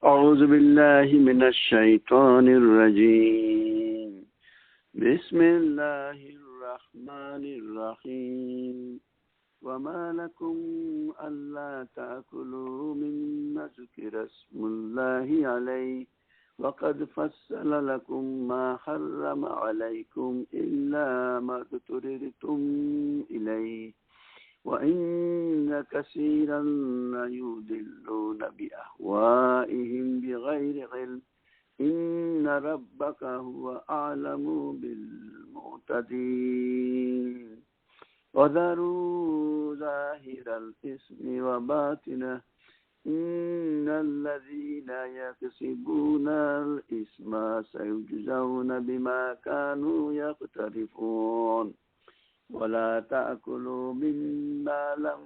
أعوذ بالله من الشيطان الرجيم. بسم الله الرحمن الرحيم. وما لكم ألا تأكلوا مما ذكر اسم الله عليه وقد فصل لكم ما حرم عليكم إلا ما اضطررتم إليه وإن كثيرا ليضلون بأهوائهم بغير علم إن ربك هو أعلم بالمعتدين. وذروا ظاهر الإثم وباطنه إن الذين يكسبون الإثم سيجزون بما كانوا يقترفون. ولا تأكلوا مما لم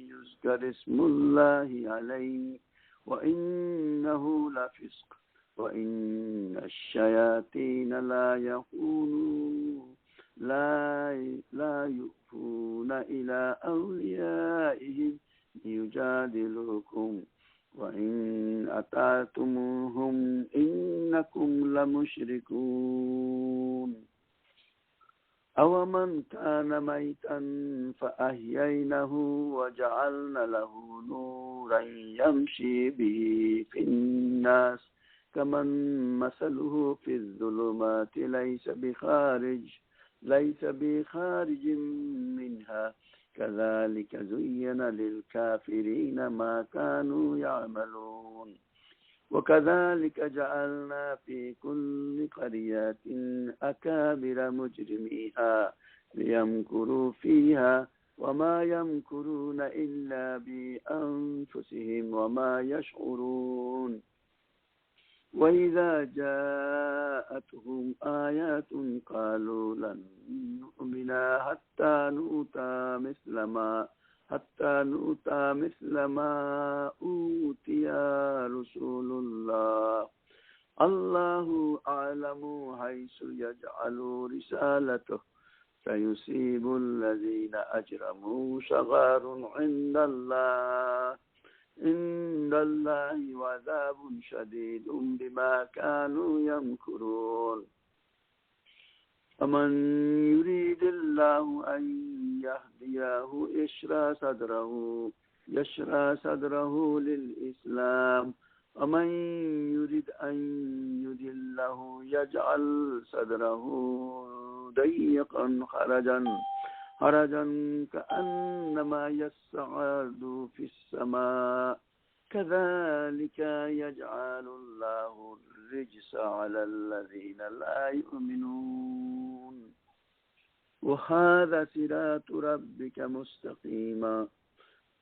يذكر اسم الله عليه وإنه لفسق وإن الشياطين لا يؤفون إلى أوليائهم ليجادلوكم وإن أطعتموهم إنكم لمشركون. أومن كان ميتا فأحييناه وجعلنا له نورا يمشي به في الناس كمن مثله في الظلمات ليس بخارج منها كذلك زين للكافرين ما كانوا يعملون. وكذلك جعلنا في كل قرية أكابر مجرميها ليمكروا فيها وما يمكرون إلا بأنفسهم وما يشعرون. وإذا جاءتهم آيات قالوا لن نؤمن حتى نؤتى مثل ما أوتي رسول الله أعلم حيث يجعل رسالته سيصيب الذين أجرموا صغار عند الله وعذاب شديد بما كانوا يمكرون. فمن يريد الله أن يهديه يشرح صدره للإسلام ومن يريد أن يضله يجعل صدره ضيقا حرجا كأنما يصعد في السماء كذلك يجعل الله الرجس على الذين لا يؤمنون. وهذا صراط ربك مستقيما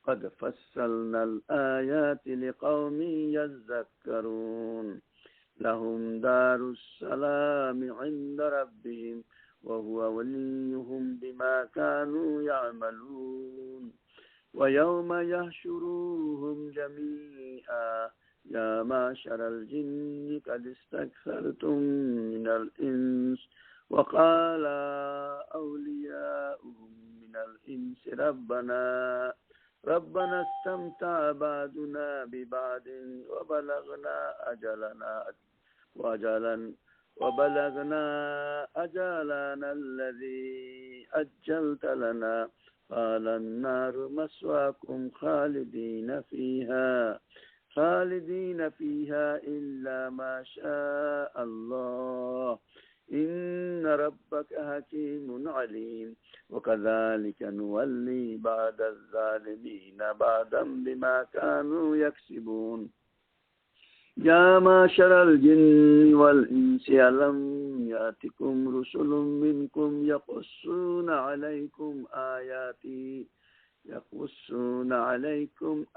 قد فصلنا الآيات لقوم يذكرون. لهم دار السلام عند ربهم وهو وليهم بما كانوا يعملون. ويوم يحشرهم جميعا يا معشر الجن قد استكثرتم من الإنس وقال أولياؤهم من الإنس ربنا استمتع بعضنا ببعض وبلغنا أجلنا الذي أجلت لنا قال النار مسواكم خالدين فيها إلا ما شاء الله إن ربك حكيم عليم. وكذلك نولي بعد الظالمين بعدا بما كانوا يكسبون. يا معشر الجن والإنس ألم يأتكم رسل منكم يقصون عليكم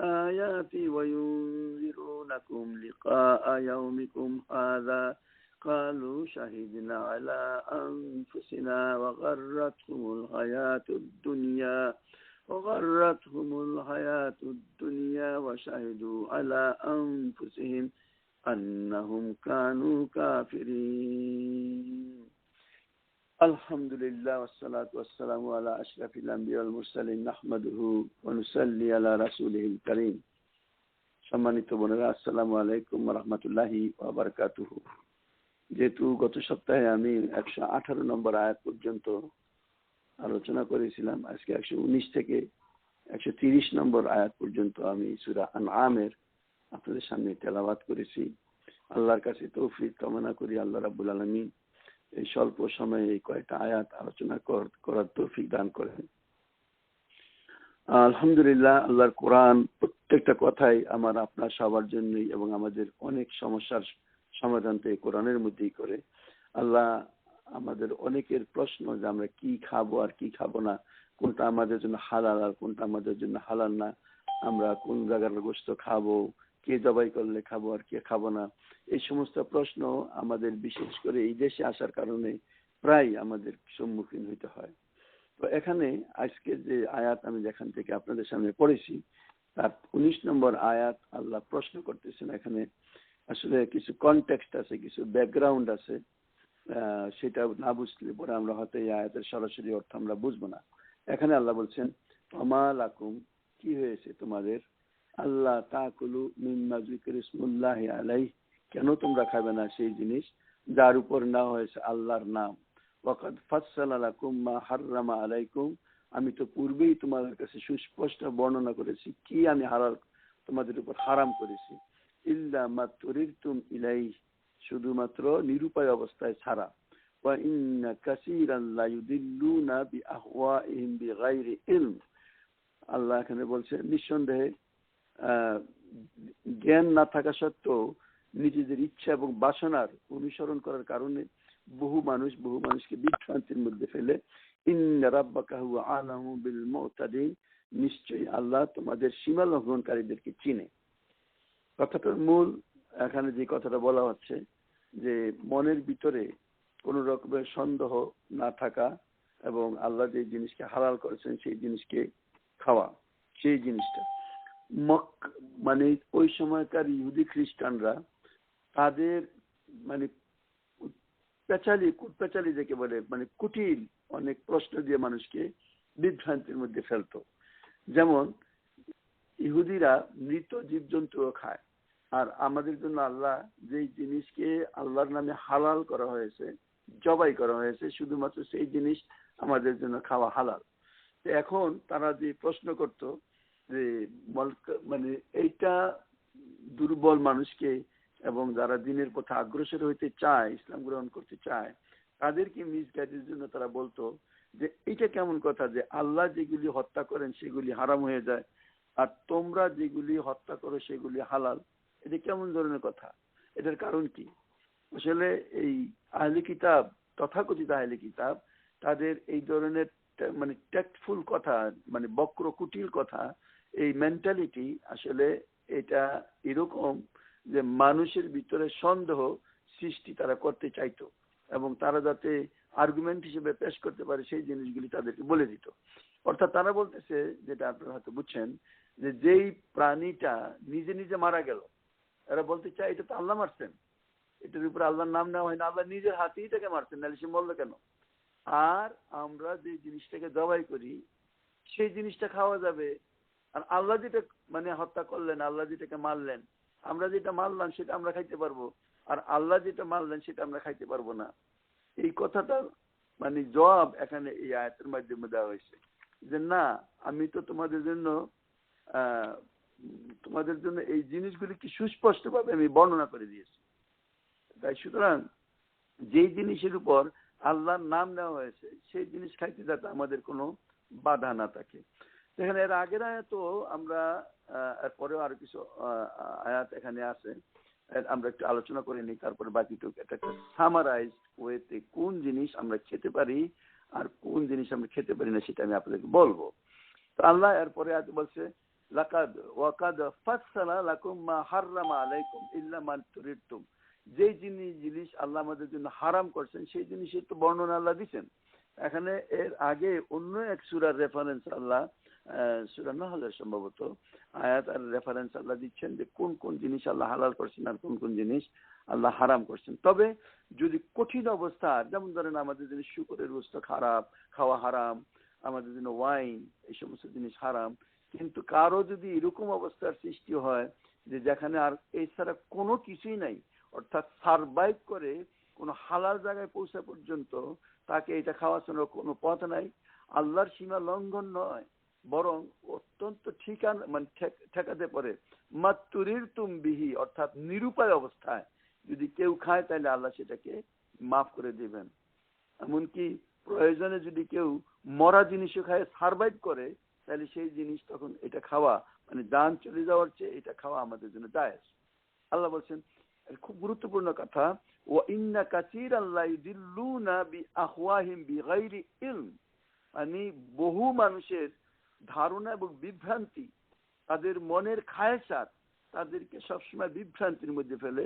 آياتي وينذرونكم لقاء يومكم هذا قالوا شهدنا على أنفسنا وغرتهم الحياة الدنيا وشهدوا على أنفسهم أنهم كانوا كافرين. الحمد لله والصلاة والسلام على أشرف الأنبياء والمرسلين نحمده ونصلي على رسوله الكريم. সম্মানিত বোনেরা, আসসালামু আলাইকুম ওয়া রাহমাতুল্লাহি ওয়া বারাকাতুহু। যেহেতু গত সপ্তাহে আমি 118 নম্বর আয়াত পর্যন্ত আলোচনা করেছিলাম, আজকে 119 থেকে 130 নম্বর আয়াত পর্যন্ত আমি সূরা আনআমের আপনাদের সামনে তেলাওয়াত করেছি। আল্লাহর কাছে তৌফিক কামনা করি, আল্লাহ রাব্বুল আলামিন এই স্বল্প সময়ে এই কয়েকটা আয়াত আলোচনা করার তৌফিক দান করেন। আলহামদুলিল্লাহ, আল্লাহর কোরআন প্রত্যেকটা কথাই আমার আপনার সবার জন্যই এবং আমাদের অনেক সমস্যার সমাধান তো এই কোরআনের মধ্যেই করে। আল্লাহ আমাদের অনেকের প্রশ্ন যে আমরা কি খাবো আর কি খাবো না, কোনটা আমাদের জন্য হালাল আর কোনটা আমাদের জন্য হালাল না, আমরা কোন জায়গার গোশত খাবো, কে জবাই করলে খাবো আর কে খাবো না, এই সমস্ত প্রশ্ন আমাদের বিশেষ করে এই দেশে আসার কারণে প্রায় আমাদের সম্মুখীন হইতে হয়। তো এখানে আজকে যে আয়াত আমি যেখান থেকে আপনাদের সামনে পড়েছি তার 19 নম্বর আয়াত আল্লাহ প্রশ্ন করতেছেন। এখানে আসলে কিছু কনটেক্সট আছে, কিছু ব্যাকগ্রাউন্ড আছে, সেটা না বুঝলে পরে আমরা হয়তো এই আয়াতের সরাসরি অর্থ আমরা বুঝবো না। এখানে আল্লাহ বলছেন, আমা লাকুম, কি হয়েছে তোমাদের, আল্লাহ তাকুলু মিম্মা যিকরা ইসমুল্লাহি আলাইহি, কেন তোমরা খাবে না সেই জিনিস যার উপর না হয়েছে আল্লাহর নাম। ওয়াকাদ ফাসসালা লাকুম মা হাররামা আলাইকুম, আমি তো পূর্বেই তোমাদের কাছে সুস্পষ্ট বর্ণনা করেছি কি আমি হালাল তোমাদের উপর হারাম করেছি। ইল্লা মা তুরিরতুম ইলাইহি, শুধুমাত্র নিরুপায় অবস্থায় ছাড়া। ওয়া ইন্না কাসীরান লা ইউদিল্লুনা বিআহওয়াইহিম বিগাইরি ইলম, আল্লাহ এখানে বলছে নিঃসন্দেহে জ্ঞান না থাকা সত্ত্বেও নিজেদের ইচ্ছা এবং বাসনার অনুসরণ করার কারণে বহু মানুষকে বিভ্রান্তির মধ্যে ফেলে। ইন্না রাব্বাকা হুয়া আলামু বিল মুতাদিন, নিশ্চয়ই আল্লাহ তোমাদের সীমা লঙ্ঘনকারীদেরকে চিনে। কথাটার মূল এখানে যে কথাটা বলা হচ্ছে যে মনের ভিতরে কোন রকমের সন্দেহ না থাকা এবং আল্লাহ যে জিনিসকে হালাল করেছেন সেই জিনিসকে খাওয়া, সেই জিনিসটা মানে ওই সময়কার ইহুদি খ্রিস্টানরা তাদের মানে কুটপেচালি যাকে বলে, মানে কুটিল অনেক প্রশ্ন দিয়ে মানুষকে বিভ্রান্তির মধ্যে ফেলতো। যেমন ইহুদিরা মৃত জীবজন্তুও খায়, আর আমাদের জন্য আল্লাহ যেই জিনিসকে আল্লাহর নামে হালাল করা হয়েছে, জবাই করা হয়েছে, শুধুমাত্র সেই জিনিস আমাদের জন্য খাওয়া হালাল। এখন তারা যে প্রশ্ন করত যে মানে এইটা দুর্বল মানুষকে এবং যারা দিনের পথে অগ্রসর হইতে চায়, ইসলাম গ্রহণ করতে চায়, তাদেরকে মিসগাইডের জন্য তারা বলতো যে এটা কেমন কথা যে আল্লাহ যেগুলি হত্যা করেন সেগুলি হারাম হয়ে যায় আর তোমরা যেগুলি হত্যা করো সেগুলি হালাল, এটা কেমন ধরনের কথা, এটার কারণ কি? আসলে এই আহলে কিতাব, তথাকথিত আহলে কিতাব, তাদের এই ধরনের মানে ট্যাক্টফুল কথা, মানে বক্র কুটিল কথা, এই মেন্টালিটি আসলে এটা এরকম যে মানুষের ভিতরে সন্দেহ সৃষ্টি তারা করতে চাইতো এবং তারা যাতে আর্গুমেন্ট হিসেবে পেশ করতে পারে সেই জিনিসগুলি তাদেরকে বলে দিত। অর্থাৎ তারা বলতেছে, যেটা আপনারা হয়তো বুঝছেন, যে যেই প্রাণীটা নিজে নিজে মারা গেল, এরা বলতে চায় এটা তো আল্লাহ মারছেন, এটার উপরে আল্লাহর নাম নেওয়া হয় না, আল্লাহ নিজের হাতেই তাকে মারছেন, নাহলে সে মরলো কেন? আর আমরা যে জিনিসটাকে জবাই করি সেই জিনিসটা খাওয়া যাবে, আর আল্লাহ যেটা মানে হত্যা করলেন, আল্লাহ যেটাকে মারলেন, আমরা যেটা মারলাম সেটা আমরা খাইতে পারবো, আর আল্লাহ যেটা মারলেন সেটা আমরা খাইতে পারবো না। এই কথাটা মানে জবাব এখানে এই আয়াতের মাধ্যমে দেওয়া হয়েছে যে না, আমি তো তোমাদের জন্য এই জিনিসগুলি কি সুস্পষ্ট ভাবে আমি বর্ণনা করে দিয়েছি। তাই সুতরাং যেই জিনিসের উপর আল্লাহর নাম নেওয়া হয়েছে সেই জিনিস খাইতে যাতে আমাদের কোনো বাধা না থাকে। এখানে এর আগের আয়াতও আমরা এরপরেও আরো কিছু আয়াত এখানে আছে, আমরা একটু আলোচনা করে নিই, তারপরে বাকিটুকু এটা একটা সামারাইজ ওয়েতে কোন জিনিস আমরা খেতে পারি আর কোন জিনিস আমরা খেতে পারি না সেটা আমি আপনাদেরকে বলবো। তো আল্লাহ এরপরে আয়াত বলছে, লাকাদ ওয়াকাদ ফাসসালা লাকুম মা হাররামা আলাইকুম ইল্লা মা তুরিরতুম, যে জিনিস আল্লাহ আমাদের জন্য হারাম করছেন সেই জিনিসের তো বর্ণনা আল্লাহ দিচ্ছেন। এখানে এর আগে অন্য এক সূরার রেফারেন্স আল্লাহ, সূরা নাহলের সম্ভবত আয়াত আর রেফারেন্স আল্লাহ দিচ্ছেন যে কোন কোন জিনিস আল্লাহ হালাল করছেন আর কোন কোন জিনিস আল্লাহ হারাম করছেন। তবে যদি কঠিন অবস্থা, যেমন ধরেন আমাদের জন্য শুকরের গোশত খারাপ খাওয়া হারাম, আমাদের জন্য ওয়াইন এই সমস্ত জিনিস হারাম, কিন্তু কারো যদি এরকম অবস্থার সৃষ্টি হয় যে যেখানে আর এছাড়া কোনো কিছুই নাই, অর্থাৎ সারভাইভ করে কোনো হালাল জায়গায় পৌঁছা পর্যন্ত তাকে এটা খাওয়ার জন্য কোনো পথ নাই। আল্লাহর সীমা লঙ্ঘন নয়, বরং অত্যন্ত ঠিকানা মানে ঠেকাতে পারে মাতুরির তুমবিহি, অর্থাৎ নিরুপায় অবস্থায় যদি কেউ খায় তাহলে আল্লাহ সেটাকে মাফ করে দিবেন। এমনকি প্রয়োজনে যদি কেউ মরা জিনিসও খায় সারভাইভ করে, তাহলে সেই জিনিস তখন এটা খাওয়া মানে জান চলে যাওয়ার চেয়ে এটা খাওয়া আমাদের জন্য জায়েজ। আল্লাহ বলছেন খুব গুরুত্বপূর্ণ কথা, ওয়া ইন্না কাসীরান লা ইউদিল্লুনা বিআহওয়াহিম বিগাইরি ইলম, মানে বহু মানুষের ধারণা এবং বিভ্রান্তি, তাদের মনের খায়সাত তাদেরকে সবসময় বিভ্রান্তির মধ্যে ফেলে।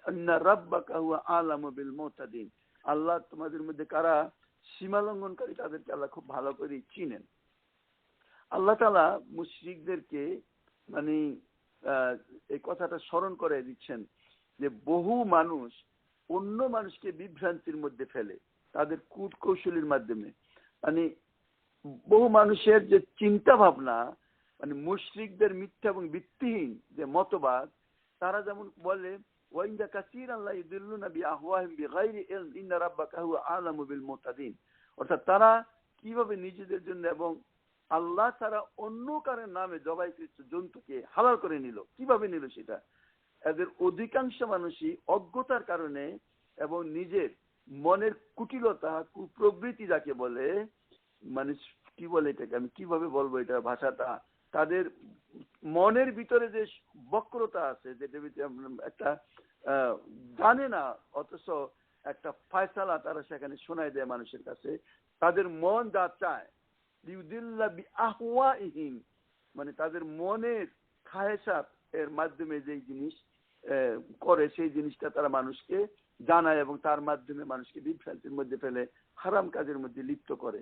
আন্না রাব্বাকা হুয়া আলামু বিল মুতাদিন, আল্লাহ তোমাদের মধ্যে কারা সীমা লঙ্ঘনকারী তাদেরকে আল্লাহ খুব ভালো করে চিনেন। আল্লাহ তাআলা মুশরিকদেরকে মানে এই কথাটা স্মরণ করে দিচ্ছেন যে বহু মানুষ অন্য মানুষকে বিভ্রান্তির মধ্যে ফেলে তাদের কূট কৌশলের মাধ্যমে। মানে বহু মানুষের যে চিন্তা ভাবনা, মানে মুশরিকদের মিথ্যা এবং ভিত্তিহীন যে মতবাদ, তারা যেমন বলে ওয়াইন্দা কাসীরান লা ইউদিল্লুনা বিআহওয়াহিম বিগাইরি ইলম ইন্না রাব্বাকা হুয়া আলামু বিল মুতাদিন, অর্থাৎ তারা কিভাবে নিজেদের জন্য এবং আল্লাহ ছাড়া অন্য কারো নামে জবাইকৃত জন্তুকে হালাল করে নিল, কিভাবে নিল সেটা এদের অধিকাংশ মানুষই অজ্ঞতার কারণে এবং নিজের মনের কুটিলতা কুপ্রবৃত্তি যাকে বলে, মানে কি বলে এটাকে আমি কিভাবে বলবো এটা ভাষাটা, তাদের মনের ভিতরে যে বক্রতা আছে যেটা ভিতরে একটা জানে না অথচ একটা ফয়সালা তারা সেখানে শোনায় দেয় মানুষের কাছে, তাদের মন যা চায় লিউদিল্লা বিআহওয়াইহিম, মানে তাদের মনের খায়েশাত এর মাধ্যমে যেই জিনিস করে সেই জিনিসটা তারা মানুষকে জানায় এবং তার মাধ্যমে মানুষকে বিভ্রান্তির মধ্যে ফেলে, হারাম কাজের মধ্যে লিপ্ত করে।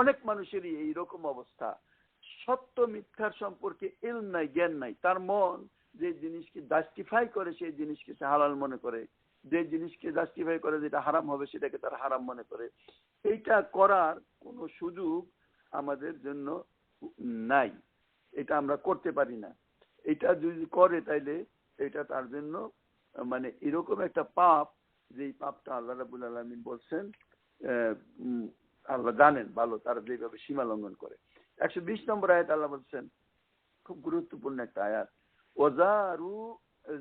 অনেক মানুষেরই এইরকম অবস্থা, সত্য মিথ্যার সম্পর্কে ইলম নাই, জ্ঞান নাই, তার মন যে জিনিসকে জাস্টিফাই করে সেই জিনিসকে সে হালাল মনে করে, যে জিনিসকে জাস্টিফাই করে যেটা হারাম হবে সেটাকে তার হারাম মনে করে। এইটা করার কোনো সুযোগ আমাদের জন্য নাই, এটা আমরা করতে পারি না। এটা যদি করে তাইলে এটা তার জন্য মানে এরকম একটা পাপ, যে পাপটা আল্লাহ রাব্বুল আলামিন বলছেন আল্লাহ জানেন ভালো তারা যেভাবে সীমা লঙ্ঘন করে। 120 নম্বর আয়াত আল্লাহ বলছেন, খুব গুরুত্বপূর্ণ একটা আয়াত, ওয়াজারু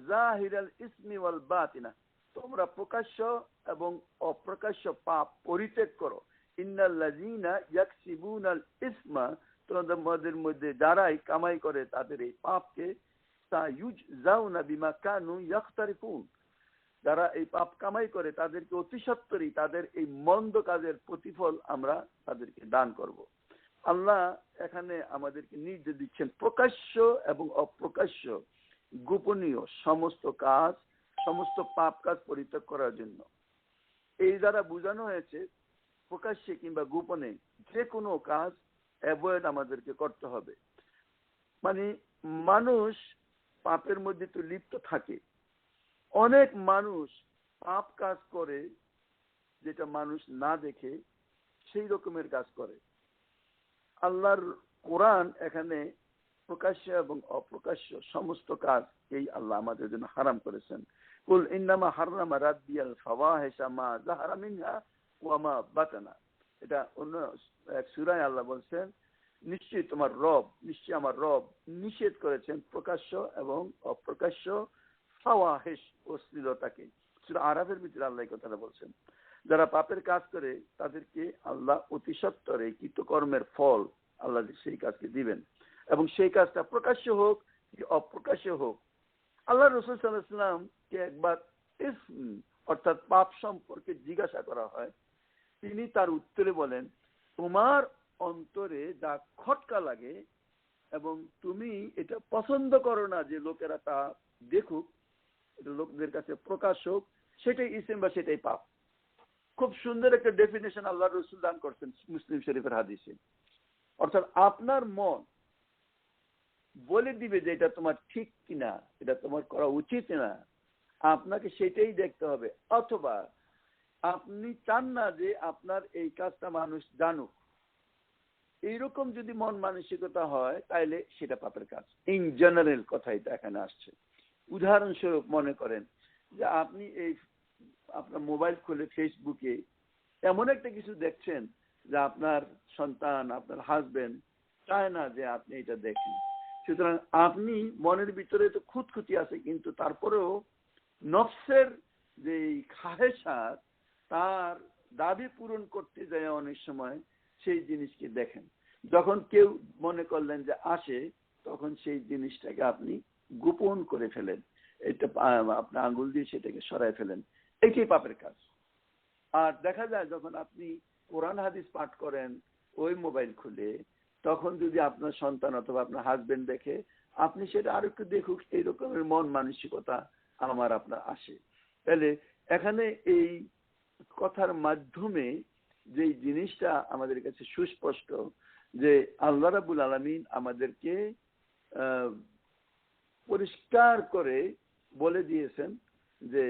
জাহিরাল ইসমি ওয়াল বাতিনা, তোমরা প্রকাশ্য এবং অপ্রকাশ্য পাপ পরিত্যাগ করো। ইন্নাল্লাযীনা ইয়াকসিবুনাল ইসমা, তোমাদের মধ্যে যারাই কামাই করে তাদের এই পাপকে, সায়ুজজাউনা বিমা কানু ইয়াখতারিফুন, যারা এই পাপ কামাই করে তাদেরকে অতি সত্বরই তাদের এই মন্দ কাজের প্রতিফল আমরা তাদেরকে দান করব। আল্লাহ এখানে আমাদেরকে নির্দেশ দিচ্ছেন প্রকাশ্য এবং অপ্রকাশ্য গোপনীয় সমস্ত কাজ, সমস্ত পাপ কাজ পরিত্যাগ করার জন্য। এই দ্বারা বোঝানো হয়েছে প্রকাশ্যে কিংবা গোপনে যে কোনো কাজ অ্যাভয়েড আমাদেরকে করতে হবে। মানে মানুষ পাপের মধ্যে তো লিপ্ত থাকে, অনেক মানুষ পাপ কাজ করে যেটা মানুষ না দেখে সেই রকমের কাজ করে। আল্লাহর কোরআন এখানে প্রকাশ্য এবং অপ্রকাশ্য সমস্ত কাজ এই আল্লাহ আমাদের জন্য হারাম করেছেন। কুল ইন্নামা হাররামা রাব্বিয়াল ফাওয়াহিশা মা যাহারা মিনহা ওয়া মা বাতানা, এটা অন্য এক সূরায় আল্লাহ বলছেন নিশ্চয়ই তোমার রব, নিশ্চয়ই আমার রব নিষেধ করেছেন প্রকাশ্য এবং অপ্রকাশ্য ফাওয়াহিশ, অশ্লীলতাকে। সূরা আরাফের ভিতরে আল্লাহ এই কথাটা বলছেন। যারা পাপের কাজ করে তাদেরকে আল্লাহ অতি সত্বর এই কৃতকর্মের ফল আল্লাহ সেই কাজকে দিবেন, এবং সেই কাজটা প্রকাশ্য হোক কি অপ্রকাশ্য হোক। আল্লাহ রাসূল সাল্লাল্লাহু আলাইহি ওয়াসাল্লামকে একবার ইসম অর্থাৎ পাপ সম্পর্কে জিজ্ঞাসা করা হয়, তিনি তার উত্তরে বলেন, তোমার অন্তরে যা খটকা লাগে এবং তুমি এটা পছন্দ করো না যে লোকেরা তা দেখুক, এটা লোকদের কাছে প্রকাশ হোক, সেটাই ইসম বা সেটাই পাপ। খুব সুন্দর একটা ডেফিনেশন আল্লাহ রাসূল দান করছেন মুসলিম শরীফের হাদিসে। অর্থাৎ আপনার মন বলে দিবে যে এটা তোমার ঠিক কিনা, এটা তোমার করা উচিত না, আপনাকে সেটাই দেখতে হবে। অথবা আপনি চান না যে আপনার এই কাজটা মানুষ জানুক, এইরকম যদি মন মানসিকতা হয় তাহলে সেটা পাপের কাজ। ইন জেনারেল কথা এটা এখানে আসছে। উদাহরণস্বরূপ মনে করেন যে আপনি এই আপনার মোবাইল খুলে ফেসবুকে এমন একটা কিছু দেখছেন যে আপনার সন্তান, আপনার হাজবেন্ড চায় না যে আপনি এটা দেখেন। সুতরাং আপনি মনের ভিতরে তো খুঁতখুঁতি আছে, কিন্তু তারপরেও নফসের যে খাহেসাত তার দাবি পূরণ করতে যায় অনেক সময় সেই জিনিসকে দেখেন। যখন কেউ মনে করলেন যে আসে, তখন সেই জিনিসটাকে আপনি গোপন করে ফেলেন, এটা আপনার আঙ্গুল দিয়ে সেটাকে সরাই ফেলেন, এটাই পাপের কাজ। আর দেখা যায় যখন আপনি কোরআন হাদিস পাঠ করেন ওই মোবাইল খুলে, তখন যদি আপনার সন্তান অথবা আপনার হাজবেন্ড দেখে, আপনি সেটা আর একটু দেখুক, এই রকমের মন মানসিকতা আমার আপনার আসে। তাহলে এখানে এই কথার মাধ্যমে যে জিনিসটা আমাদের কাছে সুস্পষ্ট যে আল্লাহ রাব্বুল আলামিন আমাদেরকে পরিষ্কার করে বলে দিয়েছেন যে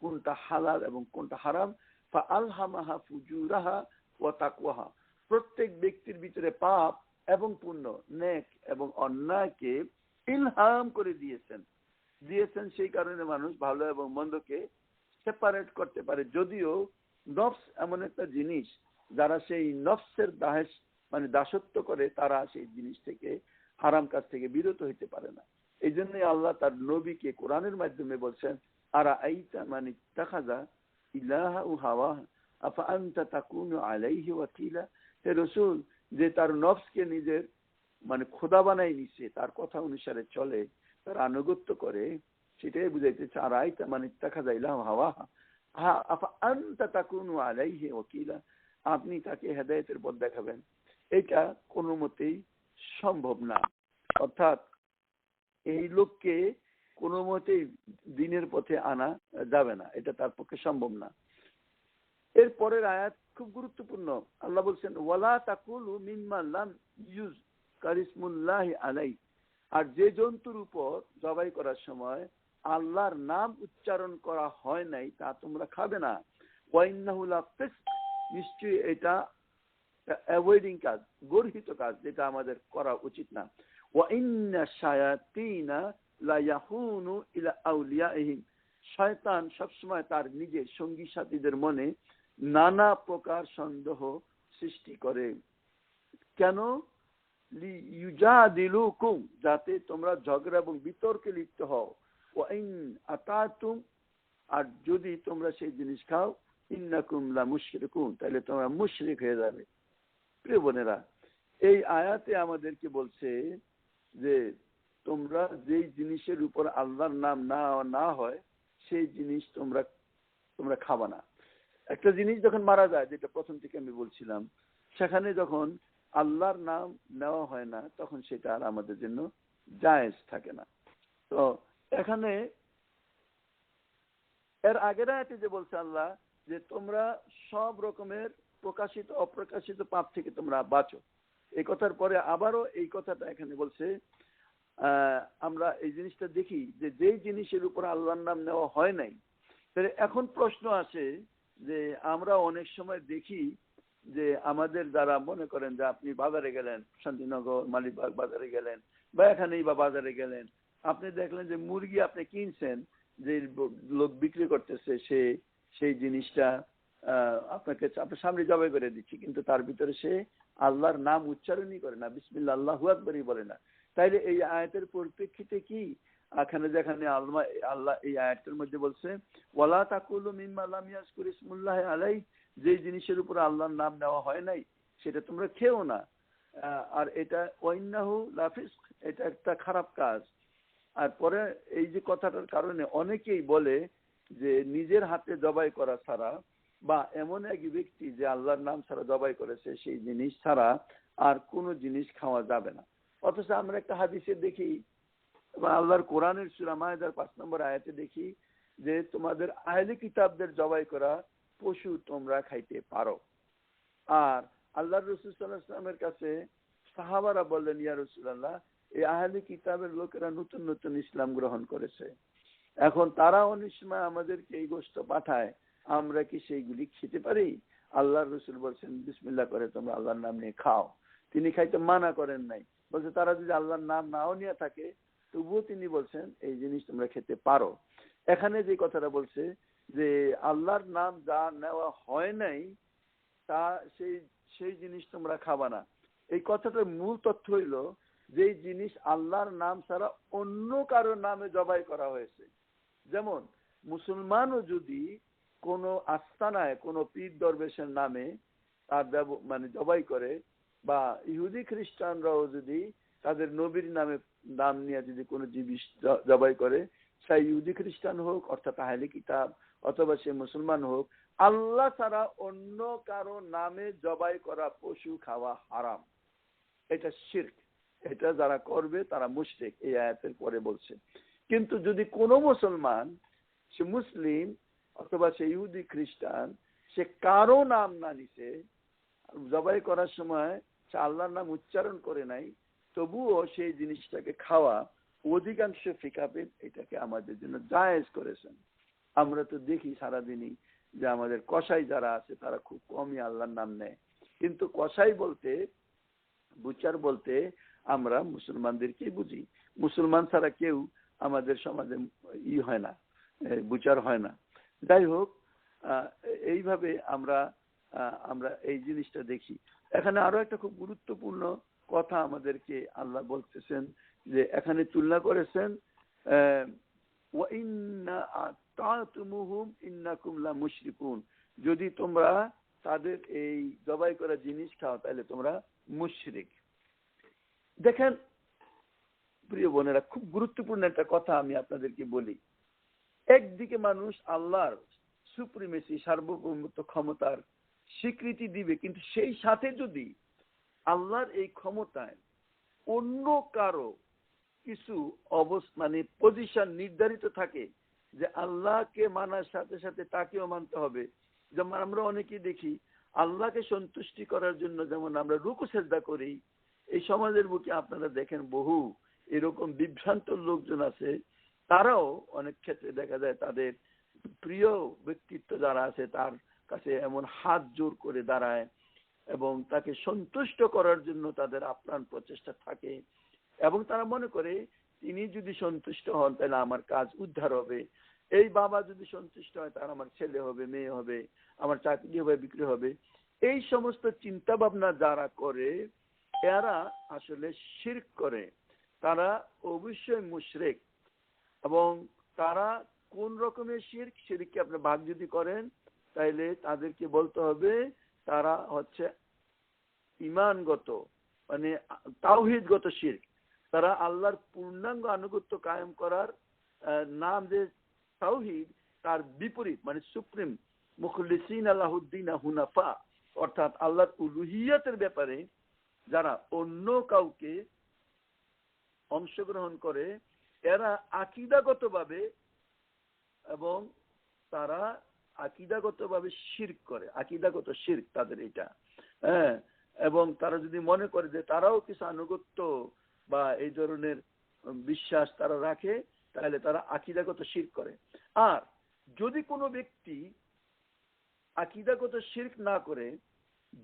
কোনটা হালাল এবং কোনটা হারাম। ফাআলহামাহা ফুজুরাহা ওয়া তাকওয়াহা, প্রত্যেক ব্যক্তির ভিতরে পাপ এবং পুণ্য, নেক এবং অন্যায়কে ইলহাম করে দিয়েছেন। সেই কারণে মানুষ ভালো এবং মন্দকে সেপারেট করতে পারে। যদিও নফস এমন একটা জিনিস, যারা সেই নফসের দাসত্ব করে তারা সেই জিনিস থেকে, হারাম কাজ থেকে বিরত হইতে পারে না। এই জন্যই আল্লাহ তার নবীকে কোরআনের মাধ্যমে বলছেন, আরা আইতা মান ইত্তাখাযা ইলাহু হাওয়া আফা আনতা তাকুনু আলাইহি ওয়াকিলা। হে রাসূল, যে তার নফসকে নিজের খোদা বানাই নিছে, তার কথা অনুসারে চলে, তার আনুগত্য করে, সেটাই বুঝাইতেছে আর আইতা মান ইত্তাখাযা ইলাহু হাওয়া আফা আনতা তাকুনু আলাইহি ওয়াকিলা, আপনি তাকে হেদায়েতের পথ দেখাবেন। এটা কোনো মতেই সম্ভব না। অর্থাৎ এই লোককে কোনো মতেই দিনের পথে আনা যাবে না, এটা তার পক্ষে সম্ভব না। এর পরের আয়াত খুব গুরুত্বপূর্ণ। আল্লাহ বলছেন ওয়ালা তাকুলু মিম্মা লাম ইউজ কারিসমুল্লাহি আলাই, আর যে জন্তুর উপর জবাই করার সময় আল্লাহর নাম উচ্চারণ করা হয় নাই তা তোমরা খাবে না। ওয়াইন্নাহু লাফিসক, নিশ্চয়ই এটা অ্যাভয়েডিং কাজ, গর্হিত কাজ, যেটা আমাদের করা উচিত না। ওয়াইন্না শায়াতিনা লা ইয়াহুনু ইলা আউলিয়াইহিম, শয়তান সবসময় তার নিজের সঙ্গী সাথীদের মনে নানা প্রকার সন্দেহ সৃষ্টি করে। কেন? লিইউজাদিলুকুম, যাতে তোমরা ঝগড়া এবং বিতর্কে লিপ্ত হও। ওয়াইন আতাতুম, আর যদি তোমরা সেই জিনিস খাও, ইন্নাকুম লা মুশরিকুন, তাহলে তোমরা মুশরিক হয়ে যাবে। প্রিয় বোনেরা, এই আয়াতে আমাদেরকে বলছে যে তোমরা যেই জিনিসের উপর আল্লাহর নাম না হয় সেই জিনিস তোমরা খাবা না। একটা জিনিস যখন মারা যায়, যেটা প্রথম থেকে আমি বলছিলাম, সেখানে যখন আল্লাহর নাম নেওয়া হয় না, তখন সেটা আর আমাদের জন্য জায়েজ থাকে না। তো এখানে এর আগের আয়াতে যে বলছে আল্লাহ যে তোমরা সব রকমের প্রকাশিত অপ্রকাশিত পাপ থেকে তোমরা বাঁচো, এই কথার পরে আবারও এই কথাটা এখানে বলছে। আমরা এই জিনিসটা দেখি যে যেই জিনিসের উপর আল্লাহর নাম নেওয়া হয় নাই, তাহলে এখন প্রশ্ন আসে যে আমরা অনেক সময় দেখি যে আমাদের যারা মনে করেন যে আপনি বাজারে গেলেন, শান্তিনগর মালিবাগ বাজারে গেলেন বা এখানেই বা বাজারে গেলেন, আপনি দেখলেন যে মুরগি আপনি কিনছেন, যে লোক বিক্রি করতেছে সে সেই জিনিসটা আপনার সামনে জবাই করে দিচ্ছে, কিন্তু তার ভিতরে সে আল্লাহর নাম উচ্চারণই করে না, বিসমিল্লাহ আল্লাহু আকবারই বলে না। তাইলে এই আয়াতের পরিপ্রেক্ষিতে কি যেখানে আল্লাহ এই আয়াতের মধ্যে বলছে ওয়ালা তাকুলু মিম্মা লাম ইয়াজকুর ইসমুল্লাহি আলাই, যে জিনিসের উপর আল্লাহর নাম নেওয়া হয় নাই সেটা তোমরা খেও না। আর এটা ওয়াইন্নাহু লাফিসক, এটা একটা খারাপ কাজ। আর পরে এই যে কথাটার কারণে অনেকেই বলে যে নিজের হাতে জবাই করা ছাড়া, বা এমন এক ব্যক্তি যে আল্লাহর নাম ছাড়া জবাই করেছে, সেই জিনিস ছাড়া আর কোনো জিনিস খাওয়া যাবে না। অথচ আমরা একটা হাদিসে দেখি, আল্লাহর কোরআনের সূরা মায়েদার 5 নম্বর আয়াতে দেখি যে তোমাদের আহলে কিতাবদের জবাই করা পশু তোমরা খাইতে পারো। আর আল্লাহর রাসূল সাল্লাল্লাহু আলাইহি ওয়াসাল্লামের কাছে সাহাবারা বললেন, ইয়া রাসূলুল্লাহ, এই আহলে কিতাবের লোকেরা নতুন নতুন ইসলাম গ্রহণ করেছে, এখন তারা অনেক সময় আমাদেরকে এই গোশত পাঠায়, আমরা কি সেইগুলি খেতে পারি? আল্লাহর রাসূল বলছেন বিসমিল্লাহ করে তোমরা আল্লাহর নাম নিয়ে খাও। তিনি খাইতে মানা করেন নাই, বলছে তারা যদি আল্লাহর নাম নাও নিয়ে থাকে তবুও তিনি বলছেন এই জিনিস তোমরা খেতে পারো। এখানে যে কথাটা বলছে যে আল্লাহর নাম যা নেওয়া হয় নাই তা সেই সেই জিনিস তোমরা খাবা না, এই কথাটার মূল তথ্য হইল যে জিনিস আল্লাহর নাম ছাড়া অন্য কারো নামে জবাই করা হয়েছে। যেমন মুসলমানও যদি কোনো আস্তানায় কোনো পীর দরবেশের নামে তার মানে জবাই করে, বা ইহুদি খ্রিস্টানরাও যদি তাদের নবীর নাম নিয়ে যদি কোনো জিনিস জবাই করে, সে ইহুদি খ্রিস্টান হোক অর্থাৎ আহলে কিতাব অথবা সে মুসলমান হোক, আল্লাহ ছাড়া অন্য কারো নামে জবাই করা পশু খাওয়া হারাম। এটা শিরক, এটা যারা করবে তারা মুশরিক, এই আয়াতের পরে বলছে। কিন্তু যদি কোনো মুসলমান, সে মুসলিম অথবা সে ইহুদি খ্রিস্টান, সে কারো নাম না নিছে, জবাই করার সময় সে আল্লাহর নাম উচ্চারণ করে নাই, তবুও সেই জিনিসটাকে খাওয়া অধিকাংশ ফিকাহিন এটাকে আমাদের জন্য জায়েজ করেছেন। আমরা তো দেখি সারাদিনই যে আমাদের কসাই যারা আছে তারা খুব কমই আল্লাহর নাম নেয়, কিন্তু কসাই বলতে বুচার বলতে আমরা মুসলমানদেরকেই বুঝি, মুসলমান ছাড়া কেউ আমাদের সমাজে হয় না, বুচার হয় না। যাই হোক, এইভাবে আমরা আমরা এই জিনিসটা দেখি। এখানে আরো একটা খুব গুরুত্বপূর্ণ কথা আমাদেরকে আল্লাহ বলতেছেন, যে এখানে তুলনা করেছেন যদি তোমরা তাদের এই জবাই করা জিনিস খাও তাহলে তোমরা মুশরিক। দেখেন প্রিয় বোনেরা, খুব গুরুত্বপূর্ণ একটা কথা আমি আপনাদেরকে বলি। একদিকে মানুষ আল্লাহর সুপ্রিমেসি, সার্বভৌমত্ব, ক্ষমতার স্বীকৃতি দিবে, কিন্তু সেই সাথে যদি আল্লাহর এই ক্ষমতায় অন্য কারো কিছু মানে পজিশন নির্ধারিত থাকে যে আল্লাহকে মানার সাথে সাথে তাকেও মানতে হবে। যেমন আমরা অনেকেই দেখি আল্লাহকে সন্তুষ্টি করার জন্য যেমন আমরা রুকু সেজদা করি, এই সমাজের বুকে আপনারা দেখেন বহু এরকম বিভ্রান্ত লোকজন আছে, তারাও অনেক ক্ষেত্রে দেখা যায় তাদের প্রিয় ব্যক্তিত্ব যারা আছে তার কাছে এমন হাত জোর করে দাঁড়ায় এবং তাকে সন্তুষ্ট করার জন্য তাদের আপ্রাণ প্রচেষ্টা থাকে, এবং তারা মনে করে তিনি যদি সন্তুষ্ট হন তাহলে আমার কাজ উদ্ধার হবে, এই বাবা যদি সন্তুষ্ট হয় তাহলে আমার ছেলে হবে, মেয়ে হবে, আমার চাকরি হবে, বিক্রি হবে। এই সমস্ত চিন্তা ভাবনা যারা করে এরা আসলে শিরক করে, তারা অবশ্যই মুশরিক। এবং তারা কোন রকমের শিরক, শিরককে আপনি ভাগ যদি করেন তাইলে তাদেরকে বলতে হবে তারা হচ্ছে ঈমানগত মানে তাওহীদগত শিরক। তারা আল্লাহর পূর্ণাঙ্গ আনুগত্য কায়েম করার নাম যে তাওহীদ, তার বিপরীত মানে সুপ্রিম মুখলিসিন আল্লাহুদ্দিন হুনাফা, অর্থাৎ আল্লাহর উলুহিয়াতের ব্যাপারে যারা অন্য কাউকে অংশগ্রহণ করে এরা আকীদাগতভাবে এবং তারা আকীদাগতভাবে শিরক করে, আকীদাগত শিরক তাদের এটা। হ্যাঁ, এবং তারা যদি মনে করে যে তারাও কিছু আনুগত্য বা এই ধরনের বিশ্বাস তারা রাখে তাহলে তারা আকীদাগত শিরক করে। আর যদি কোনো ব্যক্তি আকীদাগত শিরক না করে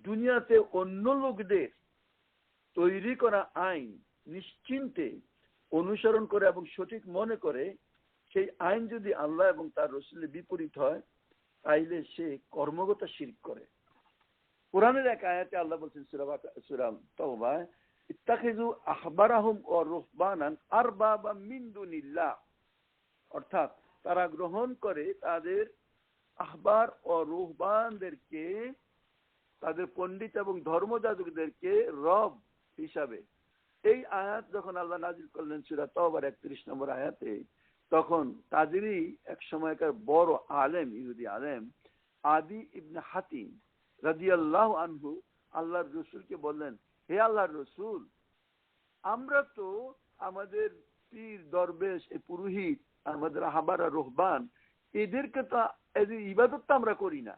দুনিয়াতে অন্য লোকদের তৈরি করা আইন নিশ্চিন্তে অনুসরণ করে এবং সঠিক মনে করে, সেই আইন যদি আল্লাহ এবং তার রাসূলের বিপরীত হয় তাইলে সে কর্মগত শিরক করে। কোরআনের এক আয়াতে আল্লাহ বলছেন সূরা তাওবায়, ইত্তাখিযু আহবারাহুম ওয়া রুহবানান আরবাবা মিন দুনিল্লাহ, অর্থাৎ তারা গ্রহণ করে তাদের আহবার ও রুহবানদেরকে, তাদের পণ্ডিত এবং ধর্মযাজকদেরকে রব হিসাবে। এই আয়াত যখন আল্লাহ নাজিল করলেন সূরা তাওবার 31 নম্বর আয়াতে, তখন তাদেরই এক সময়কার বড় আলেম, ইহুদি আলেম আদি ইবনে হাতিম রাদিয়াল্লাহু আনহু আল্লাহর রাসূলকে বললেন, হে আল্লাহর রাসূল, আমরা তো আমাদের পীর দরবেশ পুরোহিত আমাদের আহবার আর রুহবান এদেরকে তো এদের ইবাদত তো আমরা করি না,